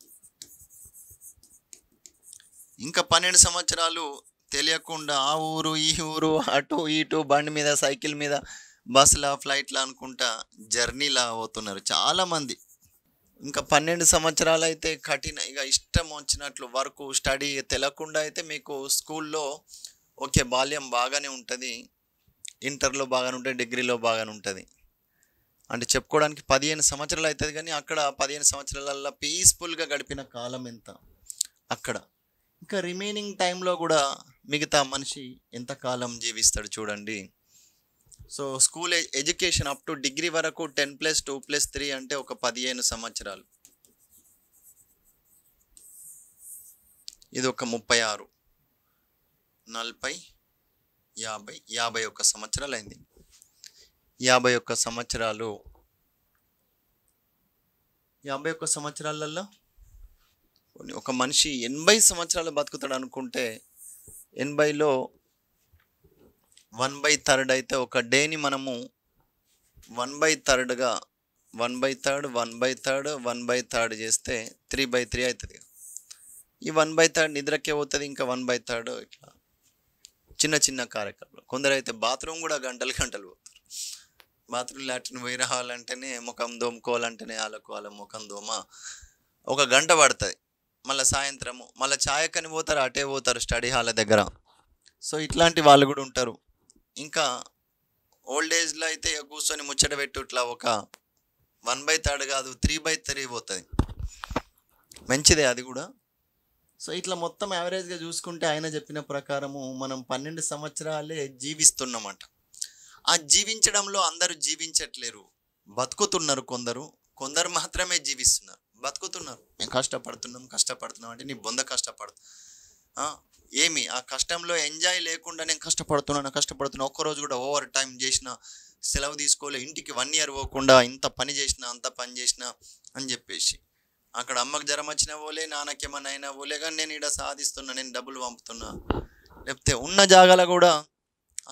ఇంకా 12 సంవత్సరాలు తెలియకుండా ఆ ఊరు ఈ ఊరు అటు ఇటు బండి మీద సైకిల్ మీద బస్సులా ఫ్లైట్లా అనుకుంటా జర్నీలా అవుతున్నారు చాలామంది. ఇంకా 12 సంవత్సరాలు అయితే ఇక ఇష్టం వచ్చినట్లు వర్క్ స్టడీ తెలియకుండా అయితే మీకు స్కూల్లో ఓకే బాల్యం బాగానే ఉంటుంది, ఇంటర్లో బాగానే ఉంటుంది, డిగ్రీలో బాగానే ఉంటుంది. అంటే చెప్పుకోవడానికి 15 సంవత్సరాలు అవుతుంది, కానీ అక్కడ 15 సంవత్సరాలలో పీస్ఫుల్గా గడిపిన కాలం ఎంత అక్కడ. ఇంకా రిమైనింగ్ టైంలో కూడా మిగతా మనిషి ఎంతకాలం జీవిస్తాడు చూడండి. So school education up to degree వరకు 10+2+3 అంటే ఒక 15 సంవత్సరాలు. ఇది ఒక 36, 40, 50, 51 సంవత్సరాలు అయింది. 51 సంవత్సరాలు, 51 సంవత్సరాలలో ఒక మనిషి 80 సంవత్సరాలు బతుకుతాడు అనుకుంటే 80లో 1/3 అయితే ఒక డేని మనము 1/3గా 1/3 చేస్తే 3/3 అవుతుంది. ఈ 1/3 నిద్రకే పోతుంది, ఇంకా 1/3 ఇట్లా చిన్న చిన్న కార్యక్రమాలు. కొందరైతే బాత్రూమ్ కూడా గంటలు పోతారు. బాత్రూమ్ లాట్రిన్ పోయి రావాలంటేనే, ముఖం దోముకోవాలంటేనే వాళ్ళ ముఖం దోమ 1 గంట పడుతుంది. మళ్ళీ సాయంత్రము మళ్ళీ ఛాయకని పోతారు, అటే పోతారు స్టడీ హాల్ దగ్గర. సో ఇట్లాంటి వాళ్ళు కూడా ఉంటారు. ఇంకా ఓల్డ్ ఏజ్లో అయితే కూర్చొని ముచ్చట పెట్టు ఇట్లా ఒక 1/3 కాదు 3/3 పోతుంది. మంచిదే అది కూడా. సో ఇట్లా మొత్తం యావరేజ్గా చూసుకుంటే ఆయన చెప్పిన ప్రకారము మనం 12 సంవత్సరాలే జీవిస్తున్నామంట. ఆ జీవించడంలో అందరూ జీవించట్లేరు, బతుకుతున్నారు. కొందరు మాత్రమే జీవిస్తున్నారు, బతుకుతున్నారు. మేము కష్టపడుతున్నాం అంటే నీ బొంద కష్టపడు. ఏమి ఆ కష్టంలో ఎంజాయ్ లేకుండా నేను కష్టపడుతున్నా ఒక్కరోజు కూడా ఓవర్ టైం చేసిన, సెలవు తీసుకోలే, ఇంటికి 1 year పోకుండా ఇంత పని చేసిన అంత పని చేసిన అని చెప్పేసి అక్కడ అమ్మకు జ్వరం వచ్చినా పోలే, నాన్నకేమన్నా అయినా పోలే, కానీ నేను ఇక్కడ సాధిస్తున్నా, నేను డబ్బులు పంపుతున్నా. లేకపోతే ఉన్న జాగాలో కూడా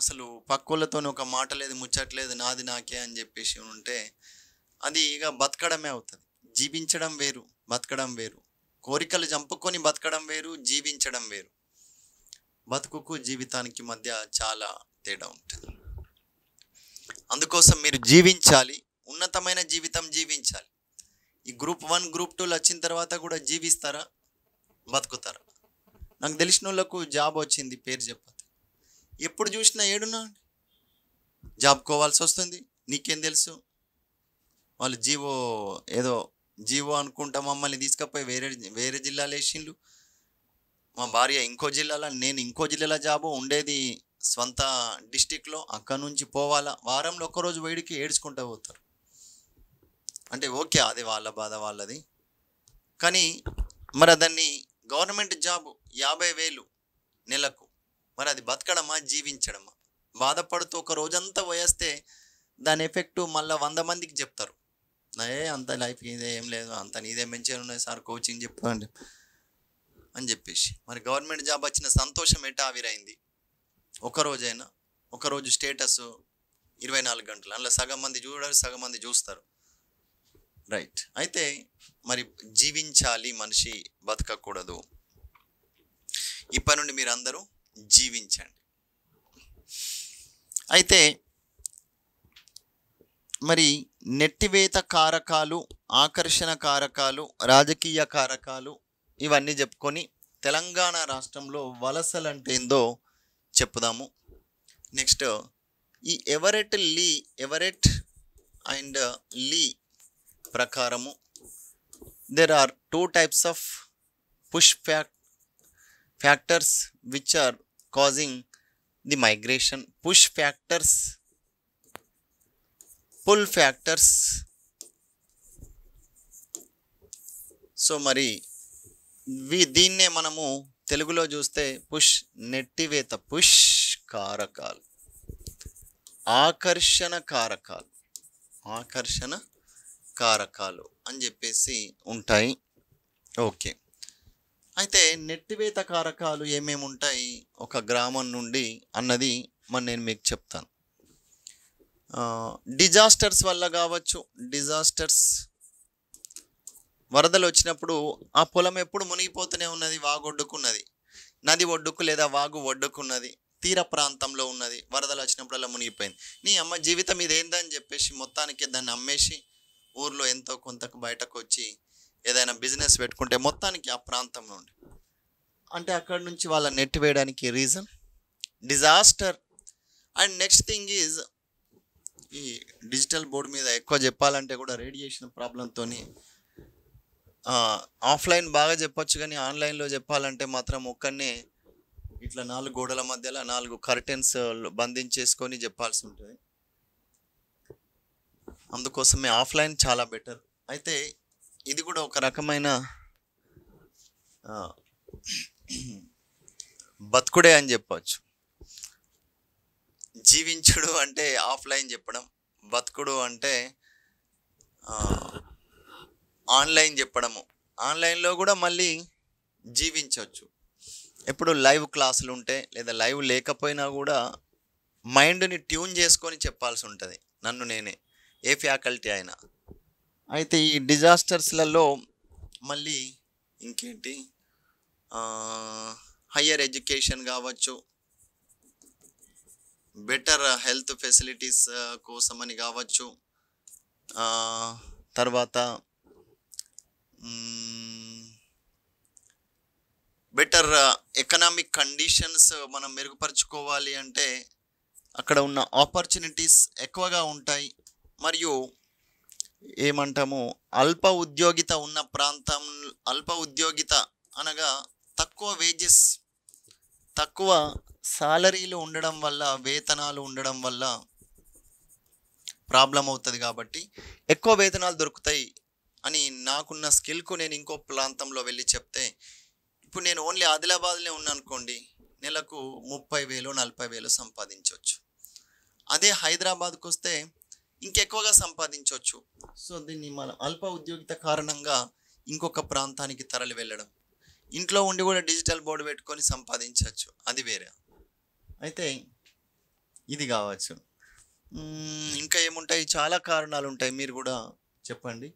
అసలు పక్కోళ్ళతో ఒక మాట లేదు, ముచ్చట్లేదు, నాది నాకే అని చెప్పేసి ఉంటే అది ఇక బతకడమే అవుతుంది. జీవించడం వేరు, బతకడం వేరు. కోరికలు చంపుకొని బతకడం వేరు, జీవించడం వేరు. బతుకుకు జీవితానికి మధ్య చాలా తేడా ఉంటుంది. అందుకోసం మీరు జీవించాలి, ఉన్నతమైన జీవితం జీవించాలి. ఈ గ్రూప్ 1 గ్రూప్ 2 వచ్చిన తర్వాత కూడా జీవిస్తారా, బతుకుతారా? నాకు తెలిసిన వాళ్ళకు జాబ్ వచ్చింది, పేరు చెప్పదు, ఎప్పుడు చూసినా ఏడున్నా జాబ్ కోవాల్సి వస్తుంది. నీకేం తెలుసు? వాళ్ళు జీవో అనుకుంటా మమ్మల్ని తీసుకుపోయి వేరే జిల్లాలో వేసిండ్రు. మా భార్య ఇంకో జిల్లాలో, నేను ఇంకో జిల్లాలో జాబు, ఉండేది స్వంత డిస్టిక్లో. అక్కడ నుంచి పోవాలా, వారంలో ఒక్కరోజు వేడికి ఏడ్చుకుంటూ పోతారు. అంటే ఓకే, అది వాళ్ళ బాధ వాళ్ళది. కానీ మరి దాన్ని గవర్నమెంట్ జాబు 50,000 నెలకు, మరి అది బతకడమా, జీవించడమా? బాధపడుతూ ఒక రోజంతా పోయేస్తే దాని ఎఫెక్టు మళ్ళీ 100 మందికి చెప్తారు. అంత లైఫ్ ఇదే ఏం లేదు, అంత నీదే మంచిగా ఉన్నాయి సార్, కోచింగ్ చెప్తాండి అని చెప్పేసి. మరి గవర్నమెంట్ జాబ్ వచ్చిన సంతోషం ఎటా ఆవిరైంది? ఒకరోజైనా, ఒకరోజు స్టేటస్ 24 గంటలు, అందులో సగం మంది చూడరు, సగం మంది చూస్తారు. రైట్. అయితే మరి జీవించాలి మనిషి, బతకకూడదు. ఇప్పటి నుండి మీరు అందరూ జీవించండి. అయితే మరి నెట్టివేత కారకాలు, ఆకర్షణ కారకాలు, రాజకీయ కారకాలు ఇవన్నీ చెప్పుకొని తెలంగాణ రాష్ట్రంలో వలసలు అంటే ఏందో చెప్పుదాము. నెక్స్ట్ ఈ ఎవరెట్ అండ్ లీ ప్రకారము there are 2 types of push factors which are causing the migration. Push factors, pull factors. So మరి దీన్నే మనము తెలుగులో చూస్తే నెట్టివేత, పుష్ కారకాలు, ఆకర్షణ కారకాలు అని చెప్పేసి ఉంటాయి. ఓకే. అయితే నెట్టివేత కారకాలు ఏమేమి ఉంటాయి ఒక గ్రామం నుండి అన్నది నేను మీకు చెప్తాను. డిజాస్టర్స్ వల్ల కావచ్చు. వరదలు వచ్చినప్పుడు ఆ పొలం ఎప్పుడు మునిగిపోతూనే ఉన్నది, వాగొడ్డుకున్నది, నది ఒడ్డుకు లేదా వాగు ఒడ్డుకున్నది, తీర ప్రాంతంలో ఉన్నది, వరదలు వచ్చినప్పుడల్లా మునిగిపోయింది. నీ అమ్మ జీవితం ఇదేందని చెప్పేసి మొత్తానికి దాన్ని అమ్మేసి ఊర్లో ఎంతో కొంతకు బయటకు వచ్చి ఏదైనా బిజినెస్ పెట్టుకుంటే మొత్తానికి ఆ ప్రాంతం నుండి, అంటే అక్కడ నుంచి వాళ్ళ నెట్ వేయడానికి reason disaster. And next thing is, ఈ డిజిటల్ బోర్డు మీద ఎక్కువ చెప్పాలంటే కూడా రేడియేషన్ ప్రాబ్లంతో ఆఫ్లైన్ బాగా చెప్పొచ్చు, కానీ ఆన్లైన్లో చెప్పాలంటే మాత్రం ఒక్కనే ఇట్లా 4 గోడల మధ్యలో 4 కర్టెన్స్ బంధించేసుకొని చెప్పాల్సి ఉంటుంది. అందుకోసమే ఆఫ్లైన్ చాలా బెటర్. అయితే ఇది కూడా ఒక రకమైన బతుకుడే అని చెప్పచ్చు. జీవించుడు అంటే ఆఫ్లైన్ చెప్పడం, బతుకుడు అంటే ఆన్లైన్ చెప్పడము. ఆన్లైన్లో కూడా మళ్ళీ జీవించవచ్చు. ఎప్పుడు లైవ్ క్లాసులు ఉంటే లేదా లైవ్ లేకపోయినా కూడా మైండ్ని ట్యూన్ చేసుకొని చెప్పాల్సి ఉంటుంది, నన్ను నేనే, ఏ ఫ్యాకల్టీ అయినా. అయితే ఈ డిజాస్టర్స్లలో మళ్ళీ ఇంకేంటి, హయ్యర్ ఎడ్యుకేషన్ కావచ్చు, బెటర్ హెల్త్ ఫెసిలిటీస్ కోసమని కావచ్చు, తర్వాత బెటర్ ఎకనామిక్ కండిషన్స్ మనం మెరుగుపరుచుకోవాలి అంటే అక్కడ ఉన్న ఆపర్చునిటీస్ ఎక్కువగా ఉంటాయి. మరియు ఏమంటాము, అల్ప ఉద్యోగిత ఉన్న ప్రాంతం, అల్ప ఉద్యోగిత అనగా తక్కువ వేజెస్, తక్కువ సాలరీలు ఉండడం వల్ల, వేతనాలు ఉండడం వల్ల ప్రాబ్లం అవుతుంది. కాబట్టి ఎక్కువ వేతనాలు దొరుకుతాయి అని నాకున్న స్కిల్కు నేను ఇంకో ప్రాంతంలో వెళ్ళి చెప్తే, ఇప్పుడు నేను ఓన్లీ ఆదిలాబాద్లో ఉన్నా అనుకోండి, నెలకు 30,000 40,000 సంపాదించవచ్చు. అదే హైదరాబాద్కు వస్తే ఇంకెక్కువగా సంపాదించవచ్చు. సో దీన్ని మన అల్ప ఉద్యోగిత కారణంగా ఇంకొక ప్రాంతానికి తరలి వెళ్ళడం, ఇంట్లో ఉండి కూడా డిజిటల్ బోర్డు పెట్టుకొని సంపాదించవచ్చు, అది వేరే. అయితే ఇది కావచ్చు. ఇంకా ఏముంటాయి, చాలా కారణాలు ఉంటాయి, మీరు కూడా చెప్పండి.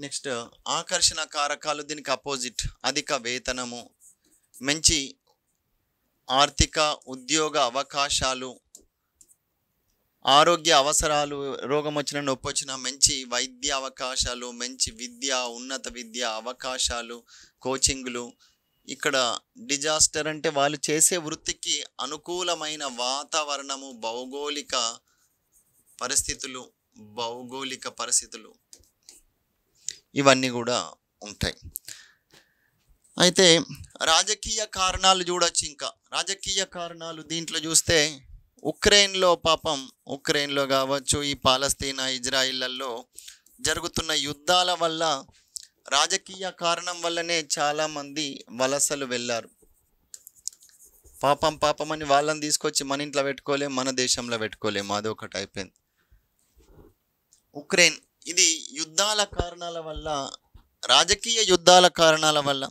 నెక్స్ట్ ఆకర్షణ కారకాలు దీనికి అపోజిట్. అధిక వేతనము, మంచి ఆర్థిక ఉద్యోగ అవకాశాలు, ఆరోగ్య అవసరాలు, రోగం వచ్చిన నొప్పి వచ్చిన మంచి వైద్య అవకాశాలు, మంచి విద్య, ఉన్నత విద్య అవకాశాలు, కోచింగ్లు. ఇక్కడ డిజాస్టర్ అంటే వాళ్ళు చేసే వృత్తికి అనుకూలమైన వాతావరణము, భౌగోళిక పరిస్థితులు ఇవన్నీ కూడా ఉంటాయి. అయితే రాజకీయ కారణాలు చూడొచ్చు. ఇంకా రాజకీయ కారణాలు దీంట్లో చూస్తే ఉక్రెయిన్లో కావచ్చు, ఈ పాలస్తీనా ఇజ్రాయిల్లో జరుగుతున్న యుద్ధాల వల్ల, రాజకీయ కారణం వల్లనే చాలామంది వలసలు వెళ్ళారు. పాపం అని వాళ్ళని తీసుకొచ్చి మన ఇంట్లో పెట్టుకోలేం, మన దేశంలో పెట్టుకోలేము, అదొకటి అయిపోయింది. ఉక్రెయిన్ ఇది యుద్ధాల కారణాల వల్ల, రాజకీయ యుద్ధాల కారణాల వల్ల.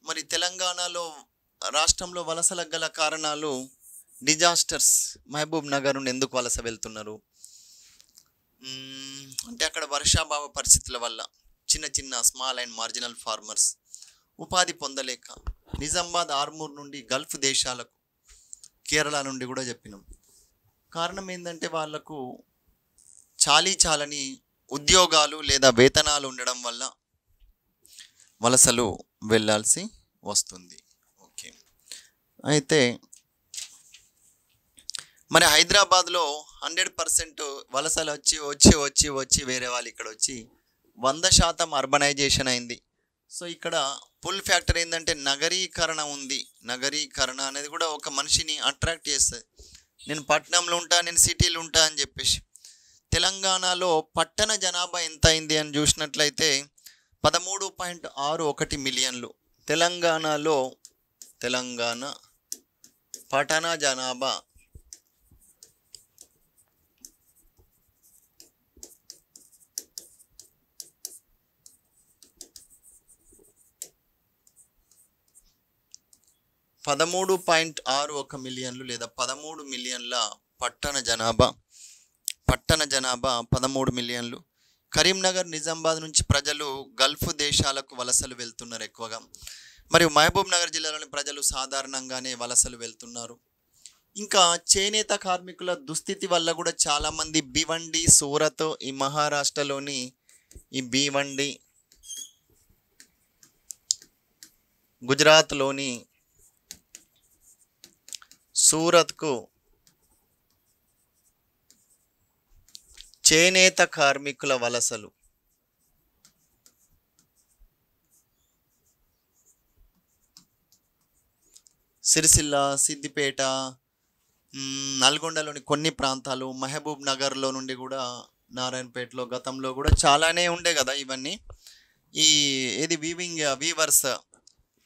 మరి తెలంగాణలో రాష్ట్రంలో వలసలకు గల కారణాలు డిజాస్టర్స్. మహబూబ్ నగర్ నుండి ఎందుకు వలస వెళ్తున్నారు అంటే అక్కడ వర్షాభావ పరిస్థితుల వల్ల చిన్న స్మాల్ అండ్ మార్జినల్ ఫార్మర్స్ ఉపాధి పొందలేక. నిజామాబాద్, ఆర్మూర్ నుండి గల్ఫ్ దేశాలకు, కేరళ నుండి కూడా చెప్పినాం. కారణం ఏంటంటే వాళ్లకు చాలని ఉద్యోగాలు లేదా వేతనాలు ఉండడం వల్ల వలసలు వెళ్ళాల్సి వస్తుంది. ఓకే. అయితే మరి హైదరాబాద్లో 100% వలసలు వచ్చి వేరే వాళ్ళు ఇక్కడ వచ్చి 100% అర్బనైజేషన్ అయింది. సో ఇక్కడ పుల్ ఫ్యాక్టర్ ఏంటంటే నగరీకరణ ఉంది. నగరీకరణ అనేది కూడా ఒక మనిషిని అట్రాక్ట్ చేస్తుంది. నేను పట్టణంలో ఉంటా, నేను సిటీలో ఉంటా అని చెప్పేసి. తెలంగాణలో పట్టణ జనాభా ఎంత అయింది అని చూసినట్లయితే 13.61 మిలియన్లు. తెలంగాణ పట్టణ జనాభా 13.61 మిలియన్లు లేదా 13 మిలియన్ల పట్టణ జనాభా 13 మిలియన్లు. కరీంనగర్, నిజామాబాద్ నుంచి ప్రజలు గల్ఫ్ దేశాలకు వలసలు వెళ్తున్నారు ఎక్కువగా. మరియు మహబూబ్ నగర్ జిల్లాలోని ప్రజలు సాధారణంగానే వలసలు వెళ్తున్నారు. ఇంకా చేనేత కార్మికుల దుస్థితి వల్ల కూడా చాలామంది భివండి, సూరత్, ఈ మహారాష్ట్రలోని ఈ భివండి, గుజరాత్లోని సూరత్కు చేనేత కార్మికుల వలసలు. సిరిసిల్ల, సిద్దిపేట, నల్గొండలోని కొన్ని ప్రాంతాలు, మహబూబ్ నగర్లో నుండి కూడా, నారాయణపేటలో గతంలో కూడా చాలానే ఉండే కదా ఇవన్నీ. ఏది వీవర్స్.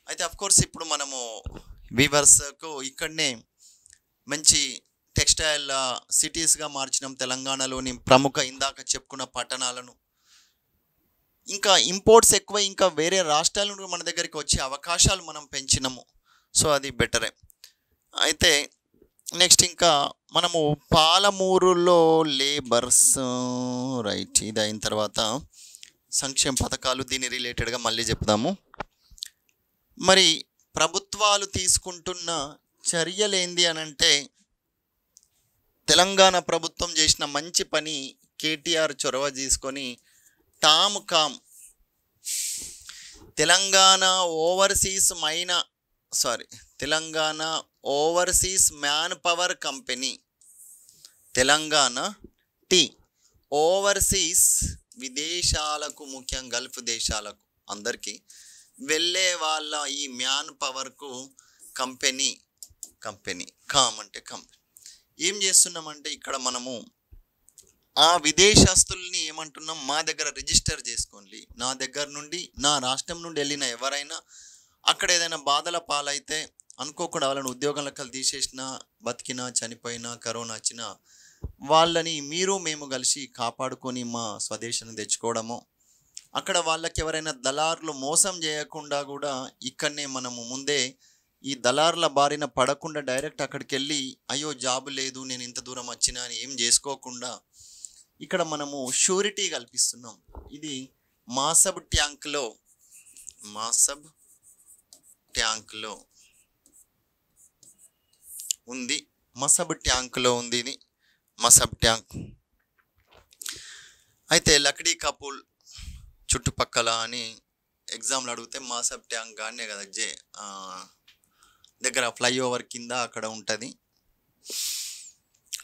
అయితే అఫ్కోర్స్ ఇప్పుడు మనము వీవర్స్కు ఇక్కడనే మంచి టెక్స్టైల్ సిటీస్గా మార్చినాం తెలంగాణలోని ప్రముఖ ఇందాక చెప్పుకున్న పట్టణాలను. ఇంకా ఇంపోర్ట్స్ ఎక్కువ, ఇంకా వేరే రాష్ట్రాల నుండి మన దగ్గరికి వచ్చే అవకాశాలు మనం పెంచినాము. సో అది బెటరే. అయితే నెక్స్ట్ ఇంకా మనము పాలమూరులో లేబర్స్, రైట్, ఇది అయిన తర్వాత సంక్షేమ పథకాలు, దీని రిలేటెడ్గా మళ్ళీ చెప్దాము. మరి ప్రభుత్వాలు తీసుకుంటున్న చర్యలు ఏంది అని అంటే, తెలంగాణ ప్రభుత్వం చేసిన మంచి పని, కేటీఆర్ చొరవ తీసుకొని Telangana overseas man power company, Telangana overseas విదేశాలకు, ముఖ్యంగా గల్ఫ్ దేశాలకు అందరికీ వెళ్ళే వాళ్ళ ఈ మ్యాన్ పవర్కు కంపెనీ ఏం చేస్తున్నామంటే, ఇక్కడ మనము ఆ విదేశస్తుల్ని ఏమంటున్నాం, మా దగ్గర రిజిస్టర్ చేసుకోండి. నా దగ్గర నుండి, నా రాష్ట్రం నుండి వెళ్ళిన ఎవరైనా అక్కడ ఏదైనా బాధల పాలైతే, అనుకోకుండా వాళ్ళని ఉద్యోగాలకు తీసేసినా, బతికినా, చనిపోయినా, కరోనా వచ్చినా, వాళ్ళని మేము కలిసి కాపాడుకొని మా స్వదేశాన్ని తెచ్చుకోవడము. అక్కడ వాళ్ళకి ఎవరైనా దళారులు మోసం చేయకుండా కూడా ఇక్కడనే మనము ముందే ఈ దళారుల బారిన పడకుండా డైరెక్ట్ అక్కడికి వెళ్ళి, అయ్యో జాబు లేదు, నేను ఇంత దూరం వచ్చినా అని ఏం చేసుకోకుండా ఇక్కడ మనము షూరిటీ కల్పిస్తున్నాం. ఇది మాసబ్ ట్యాంక్లో మాసబ్ ట్యాంక్లో ఉంది. మసబ్ ట్యాంక్లో ఉంది ఇది మసబ్ ట్యాంక్. అయితే లక్డీ కపూల్ చుట్టుపక్కల అని ఎగ్జామ్లు అడిగితే మాసబ్ ట్యాంక్ కానీ కదా దగ్గర ఫ్లైఓవర్ కింద అక్కడ ఉంటుంది.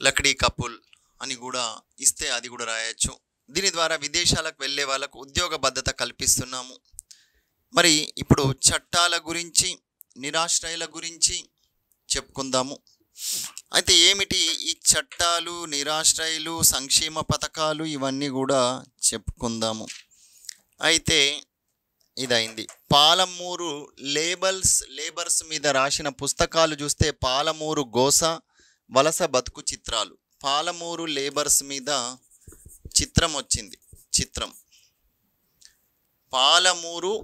లక్డీ కపూల్ అని కూడా ఇస్తే అది కూడా రాయొచ్చు. దీని ద్వారా విదేశాలకు వెళ్ళే వాళ్ళకు ఉద్యోగ భద్రత కల్పిస్తున్నాము. మరి ఇప్పుడు చట్టాల గురించి నిరాశ్రయుల గురించి చెప్పుకుందాము. అయితే ఏమిటి ఈ చట్టాలు, నిరాశ్రయులు, సంక్షేమ పథకాలు ఇవన్నీ కూడా చెప్పుకుందాము. అయితే ఇదైంది. పాలమూరు లేబర్స్ మీద రాసిన పుస్తకాలు చూస్తే పాలమూరు గోస, వలస బతుకు చిత్రాలు. పాలమూరు లేబర్స్ మీద చిత్రం వచ్చింది. పాలమూరు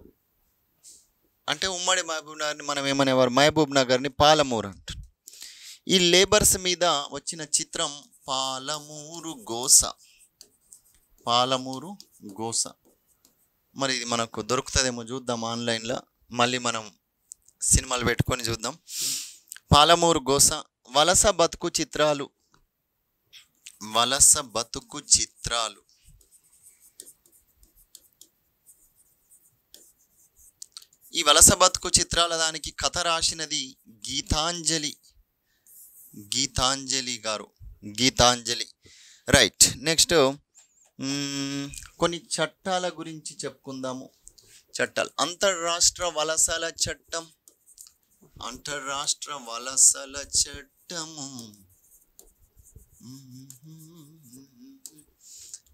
అంటే ఉమ్మడి మహబూబ్ నగర్ని మనం ఏమనేవారు, మహబూబ్ నగర్ని పాలమూరు అంటారు. ఈ లేబర్స్ మీద వచ్చిన చిత్రం పాలమూరు గోస. మరి ఇది మనకు దొరుకుతుందేమో చూద్దాం ఆన్లైన్లో. మళ్ళీ మనం సినిమాలు పెట్టుకొని చూద్దాం. పాలమూరు గోస, వలస బతుకు చిత్రాలు. ఈ వలస బతుకు చిత్రాల దానికి కథ రాసినది గీతాంజలి గారు. రైట్. నెక్స్ట్ కొన్ని చట్టాల గురించి చెప్పుకుందాము. చట్టాలు. అంతర్రాష్ట్ర వలసల చట్టము.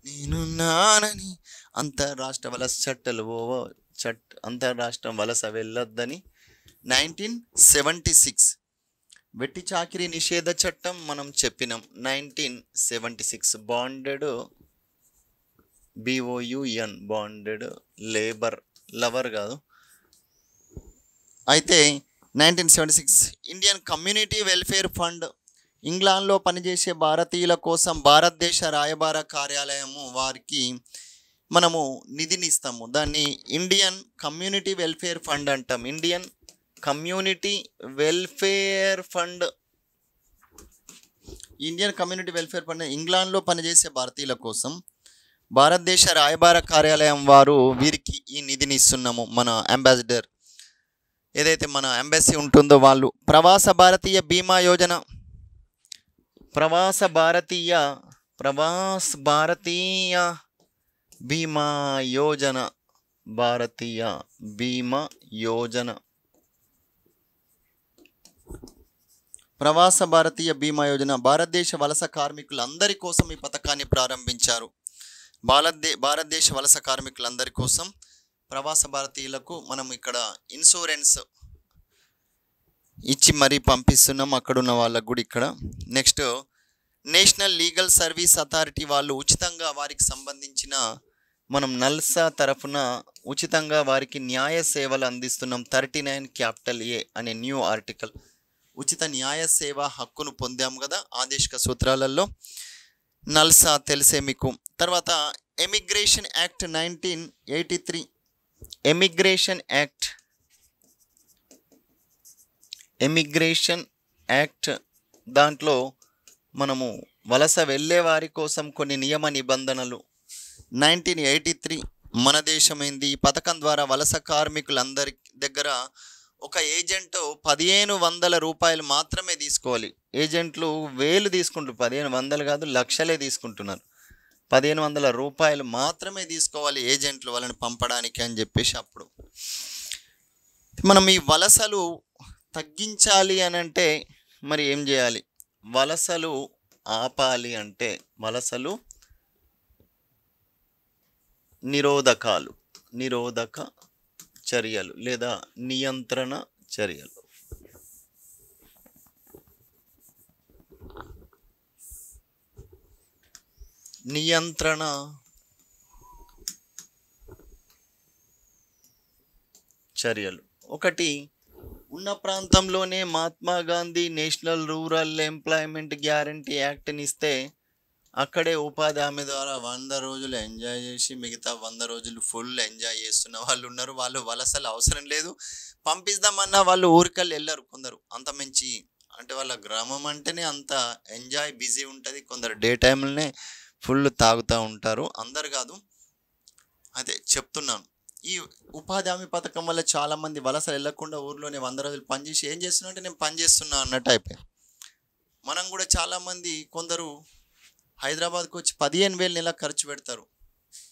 నేను నానని అంతర్రాష్ట్ర వలస చట్టాలు అంతర్రాష్ట్ర వలస వెళ్ళొద్దని 1976. వెట్టి చాకిరీ నిషేధ చట్టం మనం చెప్పినాం 1976. బాండెడ్ BOUN బాండెడ్ లవర్ కాదు. అయితే 1976 ఇండియన్ కమ్యూనిటీ వెల్ఫేర్ ఫండ్, ఇంగ్లాండ్లో పనిచేసే భారతీయుల కోసం భారతదేశ రాయబార కార్యాలయము వారికి మనము నిధిని ఇస్తాము. దాన్ని ఇండియన్ కమ్యూనిటీ వెల్ఫేర్ ఫండ్ అంటాం. ఇండియన్ కమ్యూనిటీ వెల్ఫేర్ ఫండ్ ఇంగ్లాండ్లో పనిచేసే భారతీయుల కోసం భారతదేశ రాయబార కార్యాలయం వారు వీరికి ఈ నిధిని ఇస్తున్నాము. మన అంబాసిడర్ ఏదైతే మన ఎంబసీ ఉంటుందో వాళ్ళు. ప్రవాస భారతీయ బీమా యోజన, భారతదేశ వలస కార్మికులందరి కోసం ఈ పథకాన్ని ప్రారంభించారు. భారతదేశ వలస కార్మికులందరి కోసం ప్రవాస భారతీయులకు మనం ఇక్కడ ఇన్సూరెన్స్ ఇచ్చి మరీ పంపిస్తున్నాం అక్కడున్న వాళ్ళకు కూడా ఇక్కడ. Next national legal service authority వాళ్ళు ఉచితంగా వారికి సంబంధించిన మనం నల్సా తరఫున ఉచితంగా వారికి న్యాయ సేవలు అందిస్తున్నాం. 39A అనే న్యూ ఆర్టికల్. ఉచిత న్యాయ సేవ హక్కును పొందాము కదా ఆదేశిక సూత్రాలలో. నల్సా తెలిసే మీకు. తర్వాత ఎమిగ్రేషన్ యాక్ట్ 1983. ఎమిగ్రేషన్ యాక్ట్ దాంట్లో మనము వలస వెళ్ళే వారి కోసం కొన్ని నియమ నిబంధనలు 1983 మన దేశమైంది. ఈ పథకం ద్వారా వలస కార్మికులందరి దగ్గర ఒక ఏజెంట్ 1500 రూపాయలు మాత్రమే తీసుకోవాలి. ఏజెంట్లు 1000 తీసుకుంటారు, 1500 కాదు లక్షలే తీసుకుంటున్నారు. 1500 రూపాయలు మాత్రమే తీసుకోవాలి ఏజెంట్లు వాళ్ళని పంపడానికి అని చెప్పేసి. అప్పుడు మనం ఈ వలసలు తగ్గించాలి అని అంటే మరి ఏం చేయాలి? వలసలు ఆపాలి అంటే వలసలు నిరోధక చర్యలు లేదా నియంత్రణ చర్యలు. ఒకటి, ఉన్న ప్రాంతంలోనే Mahatma Gandhi national rural employment guarantee యాక్ట్ని ఇస్తే అక్కడే ఉపాధి హామీ ద్వారా 100 రోజులు ఎంజాయ్ చేసి మిగతా 100 రోజులు ఫుల్ ఎంజాయ్ చేస్తున్న వాళ్ళు ఉన్నారు. వాళ్ళు వలసలు అవసరం లేదు, పంపిద్దామన్నా వాళ్ళు ఊరికెళ్ళి వెళ్ళరు కొందరు. అంత మంచి అంటే వాళ్ళ గ్రామం అంటేనే అంత ఎంజాయ్ బిజీ ఉంటుంది. కొందరు డే టైంలోనే ఫుల్ తాగుతూ ఉంటారు, అందరు కాదు. అదే చెప్తున్నాను. ఈ ఉపాధి హామీ పథకం వల్ల చాలామంది వలసలు వెళ్ళకుండా ఊర్లోనే 100 రోజులు పనిచేసి ఏం చేస్తున్నా అంటే నేను పని చేస్తున్నా అన్నట్టు అయిపోయింది. మనం కూడా చాలామంది కొందరు హైదరాబాద్కి వచ్చి 15,000 నెల ఖర్చు పెడతారు,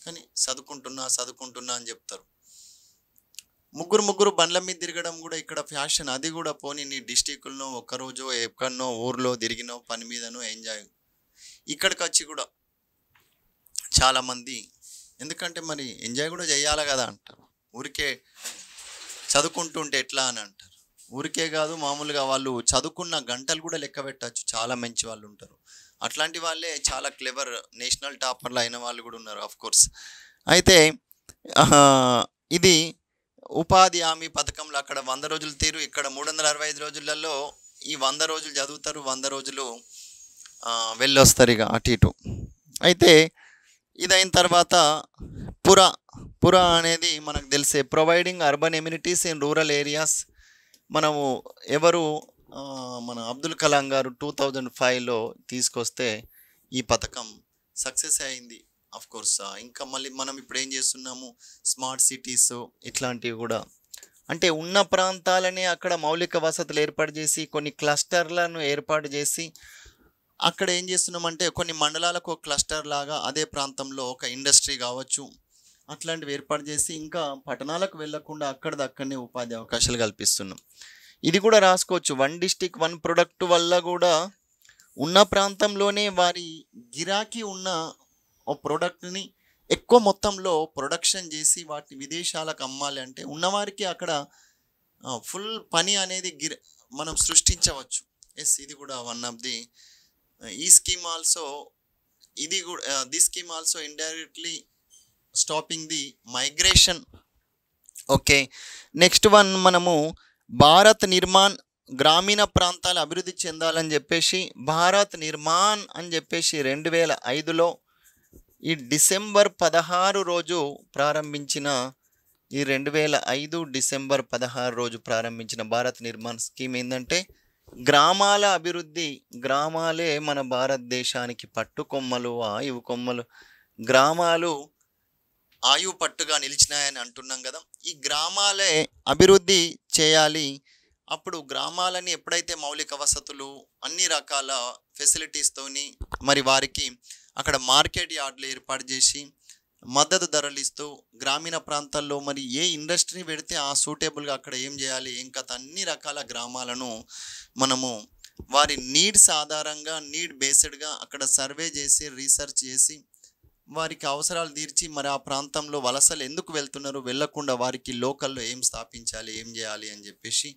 కానీ చదువుకుంటున్నా చదువుకుంటున్నా అని చెప్తారు. ముగ్గురు బండ్ల మీద తిరగడం కూడా ఇక్కడ ఫ్యాషన్. అది కూడా పోనీ నీ డిస్టిక్లో ఒక్కరోజు ఎక్కడనో ఊర్లో తిరిగినో పని మీదనో ఎంజాయ్. ఇక్కడికి వచ్చి కూడా చాలామంది ఎందుకంటే మరి ఎంజాయ్ కూడా చేయాలి కదా అంటారు. ఊరికే చదువుకుంటుంటే ఎట్లా అని అంటారు. ఊరికే కాదు, మామూలుగా వాళ్ళు చదువుకున్న గంటలు కూడా లెక్క పెట్టచ్చు. చాలా మంచి వాళ్ళు ఉంటారు. అట్లాంటి వాళ్ళే చాలా క్లెవర్ నేషనల్ టాపర్లు అయిన వాళ్ళు కూడా ఉన్నారు ఆఫ్ కోర్స్. అయితే ఇది ఉపాధి హామీ పథకంలో అక్కడ 100 రోజులు తీరు, ఇక్కడ 365 రోజులలో ఈ 100 రోజులు చదువుతారు, 100 రోజులు వెళ్ళొస్తారు ఇక అటు ఇటు. అయితే ఇదైన తర్వాత పుర అనేది మనకు తెలిసే providing urban amenities in rural areas. మనము ఎవరు మన అబ్దుల్ కలాం గారు 2005లో తీసుకొస్తే ఈ పథకం సక్సెస్ అయింది ఆఫ్ కోర్స్. ఇంకా మళ్ళీ మనం ఇప్పుడు ఏం చేస్తున్నాము, స్మార్ట్ సిటీస్ ఇట్లాంటివి కూడా అంటే ఉన్న ప్రాంతాలని అక్కడ మౌలిక వసతులు ఏర్పాటు చేసి కొన్ని క్లస్టర్లను ఏర్పాటు చేసి అక్కడ ఏం చేస్తున్నామంటే కొన్ని మండలాలకు ఒక క్లస్టర్ లాగా అదే ప్రాంతంలో ఒక ఇండస్ట్రీ కావచ్చు అట్లాంటివి ఏర్పాటు చేసి ఇంకా పట్టణాలకు వెళ్లకుండా అక్కడనే ఉపాధి అవకాశాలు కల్పిస్తున్నాం. ఇది కూడా రాసుకోవచ్చు. 1 డిస్టిక్ 1 ప్రొడక్ట్ వల్ల కూడా ఉన్న ప్రాంతంలోనే వారి గిరాకీ ఉన్న ఓ ప్రోడక్ట్ని ఎక్కువ మొత్తంలో ప్రొడక్షన్ చేసి వాటిని విదేశాలకు అమ్మాలి అంటే ఉన్నవారికి అక్కడ ఫుల్ పని అనేది మనం సృష్టించవచ్చు. ఎస్, ఇది కూడా వన్ ఆఫ్ ది ఈ స్కీమ్ ఆల్సో. ఇది కూడా this scheme also indirectly stopping the migration. Okay, next one మనము భారత్ నిర్మాణ్, గ్రామీణ ప్రాంతాలు అభివృద్ధి చెందాలని చెప్పేసి భారత్ నిర్మాణ్ అని చెప్పేసి 2005లో ఈ డిసెంబర్ 16 రోజు ప్రారంభించిన ఈ 2005 డిసెంబర్ 16 రోజు ప్రారంభించిన భారత్ నిర్మాణ్ స్కీమ్ ఏంటంటే గ్రామాల అభివృద్ధి. గ్రామాలే మన భారతదేశానికి పట్టుకొమ్మలు, ఆయువు కొమ్మలు. గ్రామాలు ఆయువు పట్టుగా నిలిచినాయని అంటున్నాం కదా. ఈ గ్రామాలే అభివృద్ధి చేయాలి. అప్పుడు గ్రామాలని ఎప్పుడైతే మౌలిక వసతులు అన్ని రకాల ఫెసిలిటీస్తోని మరి వారికి అక్కడ మార్కెట్ యార్డులు ఏర్పాటు చేసి మద్దతు ధరలు ఇస్తూ గ్రామీణ ప్రాంతాల్లో మరి ఏ ఇండస్ట్రీ పెడితే ఆ సూటబుల్గా అక్కడ ఏం చేయాలి ఏం కథ అన్ని రకాల గ్రామాలను మనము వారి నీడ్స్ ఆధారంగా నీడ్ బేస్డ్గా అక్కడ సర్వే చేసి రీసెర్చ్ చేసి వారికి అవసరాలు తీర్చి మరి ఆ ప్రాంతంలో వలసలు ఎందుకు వెళ్తున్నారు, వెళ్లకుండా వారికి లోకల్లో ఏం స్థాపించాలి ఏం చేయాలి అని చెప్పేసి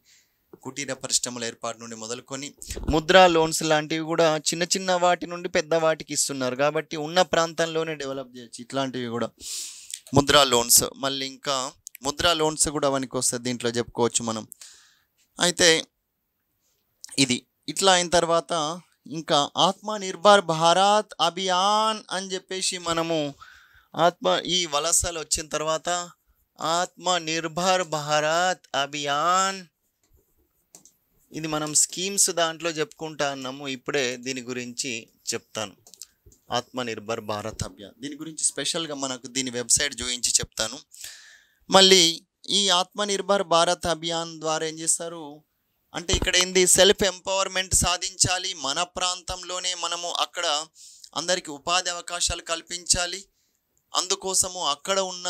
కుటీర పరిశ్రమల ఏర్పాటు నుండి మొదలుకొని ముద్రా లోన్స్ లాంటివి కూడా చిన్న చిన్న వాటి నుండి పెద్ద వాటికి ఇస్తున్నారు కాబట్టి ఉన్న ప్రాంతంలోనే డెవలప్ చేయొచ్చు. ఇట్లాంటివి కూడా ముద్రా లోన్స్. మళ్ళీ ఇంకా ముద్రా లోన్స్ కూడా వానికి వస్తుంది, దీంట్లో చెప్పుకోవచ్చు మనం. అయితే ఇది ఇట్లా అయిన తర్వాత ఇంకా ఆత్మనిర్భర్ భారత్ అభియాన్ అని చెప్పేసి మనము ఈ వలసలు వచ్చిన తర్వాత ఆత్మనిర్భర్ భారత్ అభియాన్ ఇది మనం స్కీమ్స్ దాంట్లో చెప్పుకుంటా అన్నాము. ఇప్పుడే దీని గురించి చెప్తాను. ఆత్మనిర్భర్ భారత్ అభియాన్ దీని గురించి స్పెషల్గా మనకు దీని వెబ్సైట్ చూపించి చెప్తాను. మళ్ళీ ఈ ఆత్మనిర్భర్ భారత్ అభియాన్ ద్వారా ఏం చేస్తారు అంటే ఇక్కడ ఏంది సెల్ఫ్ ఎంపవర్మెంట్ సాధించాలి. మన ప్రాంతంలోనే మనము అక్కడ అందరికీ ఉపాధి అవకాశాలు కల్పించాలి. అందుకోసము అక్కడ ఉన్న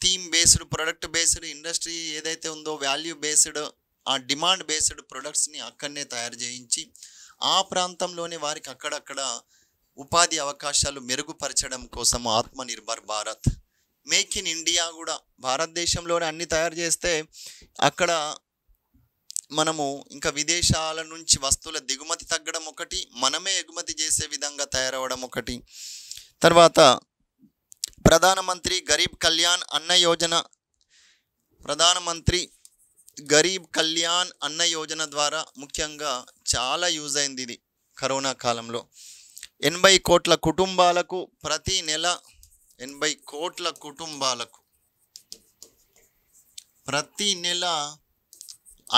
theme based, product based industry ఏదైతే ఉందో వాల్యూ బేస్డ్ ఆ డిమాండ్ బేస్డ్ ప్రొడక్ట్స్ని అక్కడనే తయారు చేయించి ఆ ప్రాంతంలోనే వారికి అక్కడక్కడ ఉపాధి అవకాశాలు మెరుగుపరచడం కోసము Atmanirbhar Bharat. Make in India కూడా భారతదేశంలోనే అన్ని తయారు చేస్తే అక్కడ మనము ఇంకా విదేశాల నుంచి వస్తువుల దిగుమతి తగ్గడం ఒకటి, మనమే ఎగుమతి చేసే విధంగా తయారవడం ఒకటి. తర్వాత ప్రధానమంత్రి గరీబ్ కళ్యాణ్ అన్న యోజన, ప్రధానమంత్రి గరీబ్ కళ్యాణ్ అన్న యోజన ద్వారా ముఖ్యంగా చాలా యూజ్ అయింది ఇది కరోనా కాలంలో. 80 కోట్ల కుటుంబాలకు ప్రతి నెల 80 కోట్ల కుటుంబాలకు ప్రతి నెల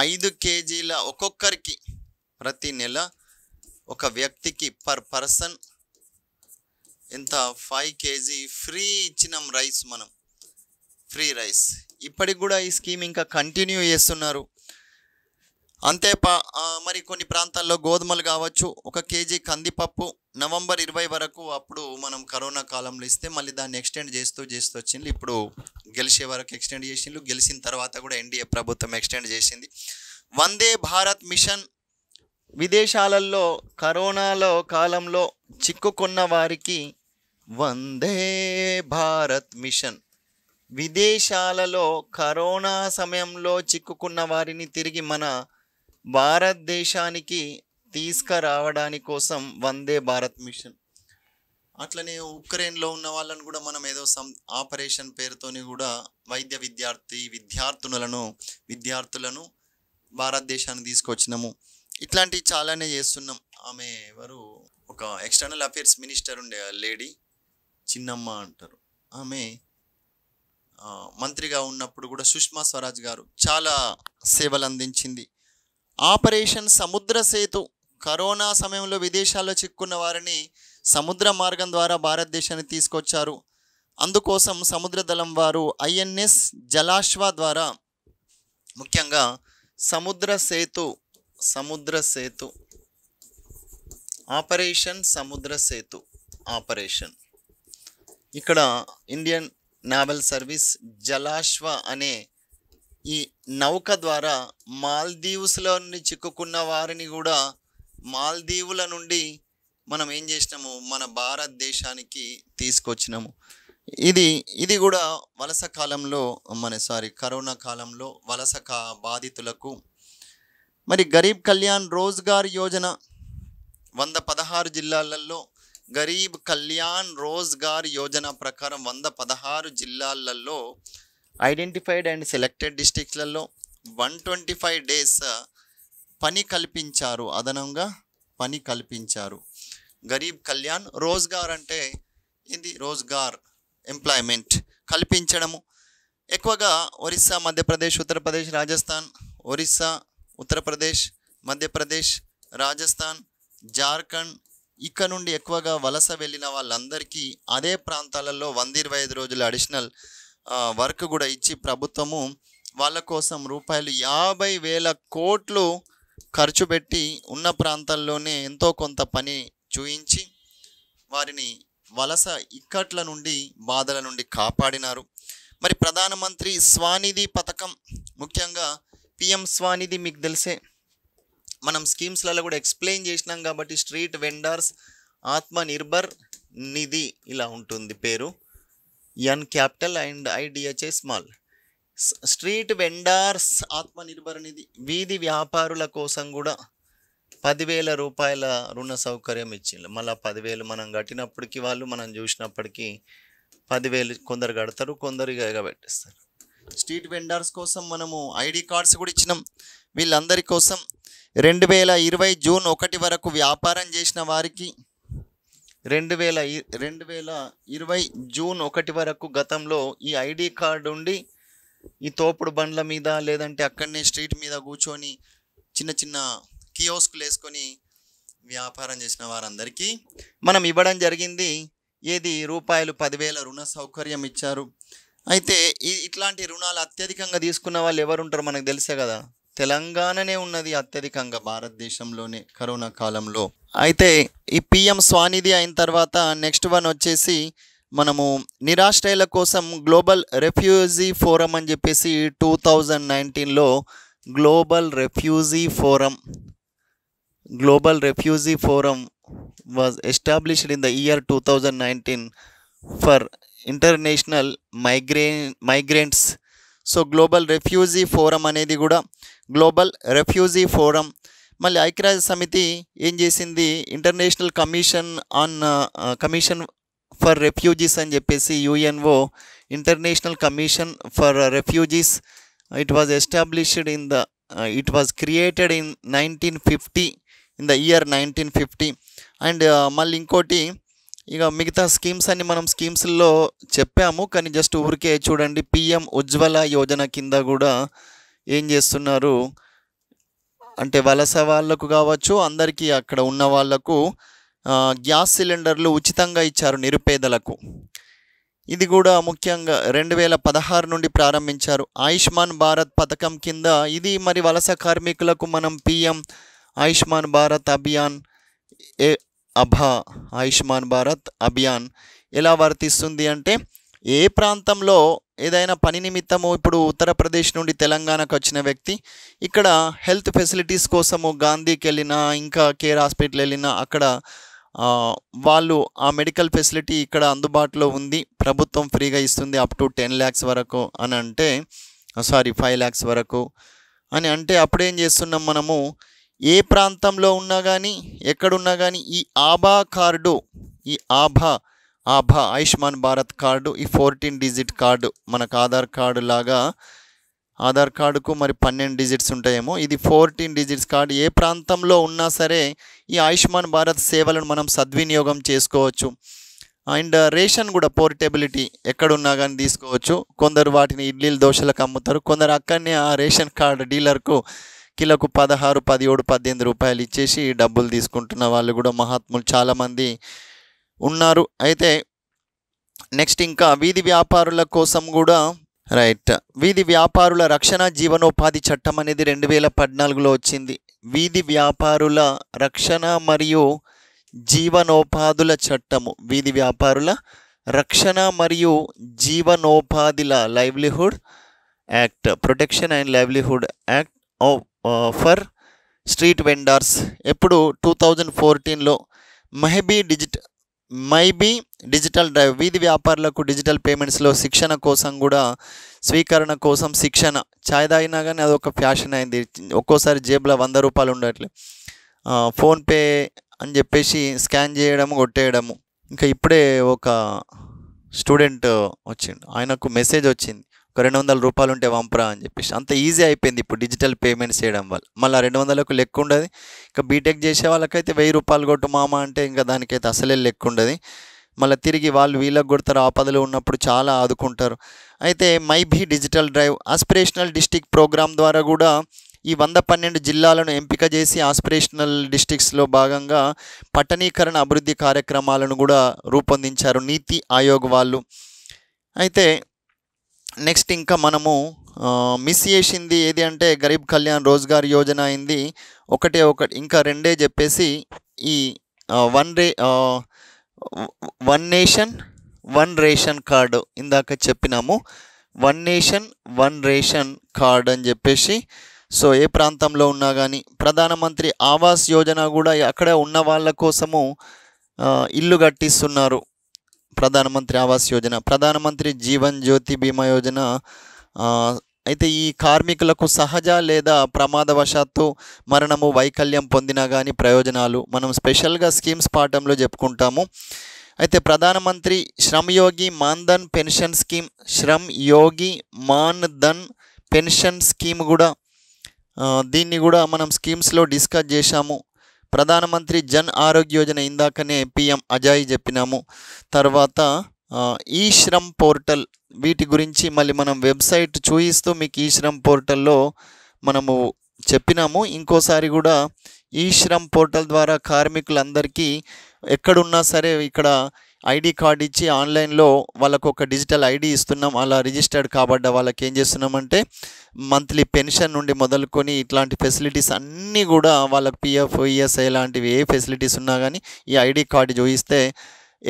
5 కేజీల ఒక్కొక్కరికి ప్రతి నెల ఒక వ్యక్తికి పర్ పర్సన్ ఎంత 5 కేజీ ఫ్రీ ఇచ్చినాం రైస్, మనం ఫ్రీ రైస్. ఇప్పటికి కూడా ఈ స్కీమ్ ఇంకా కంటిన్యూ చేస్తున్నారు. మరి కొన్ని ప్రాంతాల్లో గోధుమలు కావచ్చు, 1 కేజీ కందిపప్పు నవంబర్ 20 వరకు అప్పుడు మనం కరోనా కాలంలో ఇస్తే మళ్ళీ దాన్ని ఎక్స్టెండ్ చేస్తూ వచ్చింది. ఇప్పుడు గెలిచే వరకు ఎక్స్టెండ్ చేసిండ్రు, గెలిచిన తర్వాత కూడా ఎన్డీఏ ప్రభుత్వం ఎక్స్టెండ్ చేసింది. వందే భారత్ మిషన్ విదేశాలలో కరోనాలో కాలంలో చిక్కుకున్న వారికి వందే భారత్ మిషన్, విదేశాలలో కరోనా సమయంలో చిక్కుకున్న వారిని తిరిగి మన భారతదేశానికి తీసుకురావడానికి కోసం వందే భారత్ మిషన్. అట్లనే ఉక్రెయిన్లో ఉన్న వాళ్ళని కూడా మనం ఏదో ఆపరేషన్ పేరుతోని కూడా వైద్య విద్యార్థులను భారతదేశానికి తీసుకొచ్చినాము. ఇట్లాంటివి చాలానే చేస్తున్నాం. ఆమె ఎవరు, ఒక ఎక్స్టర్నల్ అఫేర్స్ మినిస్టర్ ఉండే లేడీ, చిన్నమ్మ అంటారు, ఆమె మంత్రిగా ఉన్నప్పుడు కూడా సుష్మా స్వరాజ్ గారు చాలా సేవలు అందించింది. ఆపరేషన్ సముద్ర సేతు, కరోనా సమయంలో విదేశాల్లో చిక్కున్న వారిని సముద్ర మార్గం ద్వారా భారతదేశానికి తీసుకొచ్చారు. అందుకోసం సముద్ర దళం వారు INS జలాశ్వ ద్వారా ముఖ్యంగా సముద్ర సేతు ఆపరేషన్ సముద్ర సేతు ఆపరేషన్, ఇక్కడ ఇండియన్ నావల్ సర్వీస్ జలాశ్వ అనే ఈ నౌక ద్వారా మాల్దీవ్స్లో నుండి చిక్కుకున్న వారిని కూడా మాల్దీవుల నుండి మనం ఏం చేసినాము, మన భారతదేశానికి తీసుకొచ్చినాము. ఇది కూడా వలస కాలంలో కరోనా కాలంలో వలస బాధితులకు. మరి గరీబ్ కళ్యాణ్ రోజ్గార్ యోజన 116 జిల్లాలలో గరీబ్ కళ్యాణ్ రోజ్గార్ యోజన ప్రకారం 116 జిల్లాలలో ఐడెంటిఫైడ్ అండ్ సెలెక్టెడ్ డిస్ట్రిక్ట్లలో 125 డేస్ పని కల్పించారు, అదనంగా పని కల్పించారు. గరీబ్ కళ్యాణ్ రోజ్గార్ అంటే ఇది రోజ్గార్, ఎంప్లాయ్మెంట్ కల్పించడము. ఎక్కువగా ఒరిస్సా, మధ్యప్రదేశ్, ఉత్తరప్రదేశ్, రాజస్థాన్, ఒరిస్సా, ఉత్తరప్రదేశ్, మధ్యప్రదేశ్, రాజస్థాన్, జార్ఖండ్ ఇక్కడ నుండి ఎక్కువగా వలస వెళ్ళిన వాళ్ళందరికీ అదే ప్రాంతాలలో 125 రోజుల అడిషనల్ వర్క్ కూడా ఇచ్చి ప్రభుత్వము వాళ్ళ కోసం రూపాయలు 50,000 కోట్లు ఖర్చు పెట్టి ఉన్న ప్రాంతాల్లోనే ఎంతో కొంత పని చూయించి వారిని వలస ఇక్కట్ల నుండి బాధల నుండి కాపాడినారు. మరి ప్రధానమంత్రి స్వానిధి పథకం, ముఖ్యంగా PM స్వానిధి మీకు తెలిసే, మనం స్కీమ్స్లలో కూడా ఎక్స్ప్లెయిన్ చేసినాం కాబట్టి, స్ట్రీట్ వెండర్స్ ఆత్మ నిర్భర్ నిధి ఇలా ఉంటుంది పేరు, N capital and IDHI small. Street vendors Atma Nirbhar నిధి వీధి వ్యాపారుల కోసం కూడా 10,000 రూపాయల రుణ సౌకర్యం ఇచ్చింది. మళ్ళీ 10,000 మనం కట్టినప్పటికీ మనం చూసినప్పటికీ 10,000 కొందరు కడతారు, కొందరు ఎగబెట్టేస్తారు. స్ట్రీట్ వెండర్స్ కోసం మనము ID కార్డ్స్ కూడా ఇచ్చినాం. వీళ్ళందరి కోసం 2020 జూన్ 1 వరకు వ్యాపారం చేసిన వారికి 2020 జూన్ 1 వరకు గతంలో ఈ ID కార్డు ఉండి ఈ తోపుడు బండ్ల మీద లేదంటే అక్కడనే స్ట్రీట్ మీద కూర్చొని చిన్న చిన్న కియోస్కులు వేసుకొని వ్యాపారం చేసిన వారందరికీ మనం ఇవ్వడం జరిగింది. రూపాయలు 10,000 రుణ సౌకర్యం ఇచ్చారు. అయితే ఇట్లాంటి రుణాలు అత్యధికంగా తీసుకున్న వాళ్ళు ఎవరు ఉంటారు మనకు తెలుసే కదా, తెలంగాణనే ఉన్నది అత్యధికంగా భారతదేశంలోనే కరోనా కాలంలో. అయితే ఈ PM స్వానిధి అయిన తర్వాత నెక్స్ట్ వన్ వచ్చేసి మనము నిరాశ్రయుల కోసం గ్లోబల్ రెఫ్యూజీ ఫోరం అని చెప్పేసి 2019లో global refugee forum was established in the year 2019 for international migrants. So global refugee forum అనేది కూడా గ్లోబల్ రెఫ్యూజీ ఫోరం. మళ్ళీ ఐక్యరాజ్య సమితి ఏం చేసింది, ఇంటర్నేషనల్ కమిషన్ ఫర్ రెఫ్యూజీస్ అని చెప్పేసి UNO, international commission for refugees, it was created in 1950, in the year 1950. And మళ్ళీ ఇంకోటి, ఇక మిగతా స్కీమ్స్ అన్ని మనం స్కీమ్స్లో చెప్పాము, కానీ జస్ట్ ఊరికే చూడండి. పిఎం ఉజ్వల యోజన కింద కూడా ఏం చేస్తున్నారు అంటే వలస వాళ్ళకు కావచ్చు, అందరికీ అక్కడ ఉన్న వాళ్ళకు గ్యాస్ సిలిండర్లు ఉచితంగా ఇచ్చారు నిరుపేదలకు. ఇది కూడా ముఖ్యంగా 2016 నుండి ప్రారంభించారు. ఆయుష్మాన్ భారత్ పథకం కింద ఇది మరి వలస కార్మికులకు మనం పిఎం ఆయుష్మాన్ భారత్ అభియాన్ ఆయుష్మాన్ భారత్ అభియాన్ ఎలా వర్తిస్తుంది అంటే, ఏ ప్రాంతంలో ఏదైనా పని నిమిత్తము, ఇప్పుడు ఉత్తరప్రదేశ్ నుండి తెలంగాణకు వచ్చిన వ్యక్తి ఇక్కడ హెల్త్ ఫెసిలిటీస్ కోసము గాంధీకి వెళ్ళినా, ఇంకా కేర్ హాస్పిటల్ వెళ్ళినా, అక్కడ వాళ్ళు ఆ మెడికల్ ఫెసిలిటీ ఇక్కడ అందుబాటులో ఉంది, ప్రభుత్వం ఫ్రీగా ఇస్తుంది అప్ టు 10 lakhs వరకు అని అంటే, 5 lakhs వరకు అని అంటే, అప్పుడేం చేస్తున్నాం మనము, ఏ ప్రాంతంలో ఉన్నా కానీ ఎక్కడున్నా కానీ ఈ ఆభా కార్డు, ఈ ఆభా ఆయుష్మాన్ భారత్ కార్డు, ఈ 14 digit కార్డు, మనకు ఆధార్ కార్డు లాగా, ఆధార్ కార్డుకు మరి 12 digits ఉంటాయేమో, ఇది 14 digits కార్డు. ఏ ప్రాంతంలో ఉన్నా సరే ఈ ఆయుష్మాన్ భారత్ సేవలను మనం సద్వినియోగం చేసుకోవచ్చు. అండ్ రేషన్ కూడా పోర్టబిలిటీ, ఎక్కడున్నా కానీ తీసుకోవచ్చు. కొందరు వాటిని ఇడ్లీలు దోశలకు అమ్ముతారు, కొందరు అక్కడనే ఆ రేషన్ కార్డు డీలర్కు కిలోకు 16, 17, 18 రూపాయలు ఇచ్చేసి డబ్బులు తీసుకుంటున్న వాళ్ళు కూడా మహాత్ములు చాలామంది ఉన్నారు. అయితే నెక్స్ట్ ఇంకా వీధి వ్యాపారుల కోసం కూడా వీధి వ్యాపారుల రక్షణ జీవనోపాధి చట్టం అనేది 2014లో వచ్చింది. వీధి వ్యాపారుల రక్షణ మరియు జీవనోపాధుల చట్టము, వీధి వ్యాపారుల రక్షణ మరియు జీవనోపాధిల livelihood act, protection and livelihood act for street vendors ఎప్పుడు 2014లో మైబీ డిజిటల్ డ్రైవ్, వీధి వ్యాపారులకు డిజిటల్ పేమెంట్స్లో శిక్షణ కోసం కూడా, స్వీకరణ కోసం శిక్షణ. ఛాయ్ తాగినా కానీ అదొక ఫ్యాషన్ అయింది. ఒక్కోసారి జేబులో 100 రూపాయలు ఉండట్లే, ఫోన్పే అని చెప్పేసి స్కాన్ చేయడము, కొట్టేయడము. ఇంకా ఇప్పుడే ఒక స్టూడెంట్ వచ్చిండు, ఆయనకు మెసేజ్ వచ్చింది, ఒక 200 రూపాయలు ఉంటే పంపరా అని చెప్పేసి. అంత ఈజీ అయిపోయింది ఇప్పుడు డిజిటల్ పేమెంట్స్ చేయడం వల్ల. మళ్ళీ 200కు లెక్క ఉండదు. ఇంకా బీటెక్ చేసే వాళ్ళకైతే 1000 రూపాయలు కొట్టు మామ అంటే ఇంకా దానికైతే అసలే లెక్క ఉండదు. మళ్ళీ తిరిగి వాళ్ళు వీళ్ళకి కొడతారు, ఆపదలో ఉన్నప్పుడు చాలా ఆదుకుంటారు. అయితే maybe digital drive aspirational district program ద్వారా కూడా ఈ 112 జిల్లాలను ఎంపిక చేసి ఆస్పిరేషనల్ డిస్ట్రిక్ట్స్లో భాగంగా పట్టణీకరణ అభివృద్ధి కార్యక్రమాలను కూడా రూపొందించారు నీతి ఆయోగ్ వాళ్ళు. అయితే నెక్స్ట్ ఇంకా మనము మిస్ చేసింది ఏది అంటే గరీబ్ కళ్యాణ్ రోజ్గార్ యోజన అయింది. ఒకటి ఇంకా 2 చెప్పేసి ఈ one nation one ration card ఇందాక చెప్పినాము. 1 నేషన్ 1 రేషన్ కార్డ్ అని చెప్పేసి. సో ఏ ప్రాంతంలో ఉన్నా కానీ ప్రధానమంత్రి ఆవాస్ యోజన కూడా అక్కడ ఉన్న వాళ్ళ కోసము ఇల్లు కట్టిస్తున్నారు. ప్రధానమంత్రి ఆవాస్ యోజన, ప్రధానమంత్రి జీవన్ జ్యోతి బీమా యోజన. అయితే ఈ కార్మికులకు సహజ లేదా ప్రమాదవశాత్తు మరణము, వైకల్యం పొందినా కానీ ప్రయోజనాలు మనం స్పెషల్గా స్కీమ్స్ పాఠంలో చెప్పుకుంటాము. అయితే ప్రధానమంత్రి Shram Yogi Maandhan pension scheme, Shram Yogi Maandhan pension scheme కూడా, దీన్ని కూడా మనం స్కీమ్స్లో డిస్కస్ చేశాము. ప్రధానమంత్రి జన్ ఆరోగ్య యోజన ఇందాకనే పిఎం అజయ్ చెప్పినాము. తర్వాత ఈ శ్రమ్ పోర్టల్, వీటి గురించి మళ్ళీ మనం వెబ్సైట్ చూపిస్తూ మీకు ఈ శ్రమ్ పోర్టల్లో మనము చెప్పినాము. ఇంకోసారి కూడా ఈ శ్రమ్ పోర్టల్ ద్వారా కార్మికులందరికీ ఎక్కడున్నా సరే ఇక్కడ ఐడి కార్డ్ ఇచ్చి ఆన్లైన్లో వాళ్ళకు ఒక డిజిటల్ ఐడి ఇస్తున్నాం. అలా రిజిస్టర్డ్ కాబడ్డ వాళ్ళకి ఏం చేస్తున్నామంటే మంత్లీ పెన్షన్ నుండి మొదలుకొని ఇట్లాంటి ఫెసిలిటీస్ అన్నీ కూడా వాళ్ళకి పిఎఫ్, ఈఎస్ఐ లాంటివి ఏ ఫెసిలిటీస్ ఉన్నా కానీ ఈ ఐడి కార్డు చూపిస్తే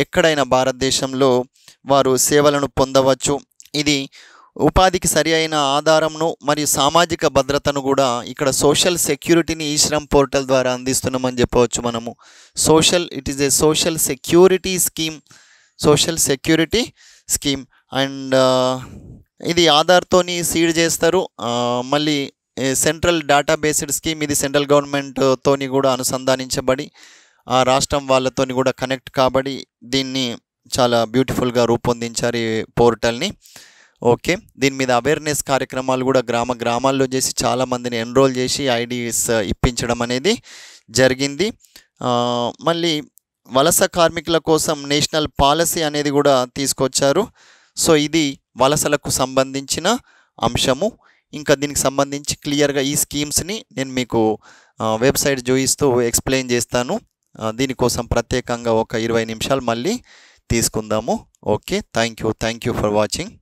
ఎక్కడైనా భారతదేశంలో వారు సేవలను పొందవచ్చు. ఇది ఉపాధికి సరి అయిన ఆధారంను మరియు సామాజిక భద్రతను కూడా ఇక్కడ సోషల్ సెక్యూరిటీని ఈ శ్రమ్ పోర్టల్ ద్వారా అందిస్తున్నామని చెప్పవచ్చు మనము. It is a social security scheme and ఇది ఆధార్తోని సీడ్ చేస్తారు. మళ్ళీ సెంట్రల్ డేటాబేస్డ్ స్కీమ్, ఇది సెంట్రల్ గవర్నమెంట్తోని కూడా అనుసంధానించబడి ఆ రాష్ట్రం వాళ్ళతోని కూడా కనెక్ట్ కాబడి దీన్ని చాలా బ్యూటిఫుల్గా రూపొందించారు ఈ పోర్టల్ని. ఓకే, దీని మీద అవేర్నెస్ కార్యక్రమాలు కూడా గ్రామాల్లో చేసి చాలామందిని ఎన్రోల్ చేసి ఐడీస్ ఇప్పించడం అనేది జరిగింది. మళ్ళీ వలస కార్మికుల కోసం నేషనల్ పాలసీ అనేది కూడా తీసుకొచ్చారు. సో ఇది వలసలకు సంబంధించిన అంశము. ఇంకా దీనికి సంబంధించి క్లియర్గా ఈ స్కీమ్స్ని నేను మీకు వెబ్సైట్ చూపిస్తూ ఎక్స్ప్లెయిన్ చేస్తాను. దీనికోసం ప్రత్యేకంగా ఒక 20 నిమిషాలు మళ్ళీ తీసుకుందాము. Okay, thank you for watching.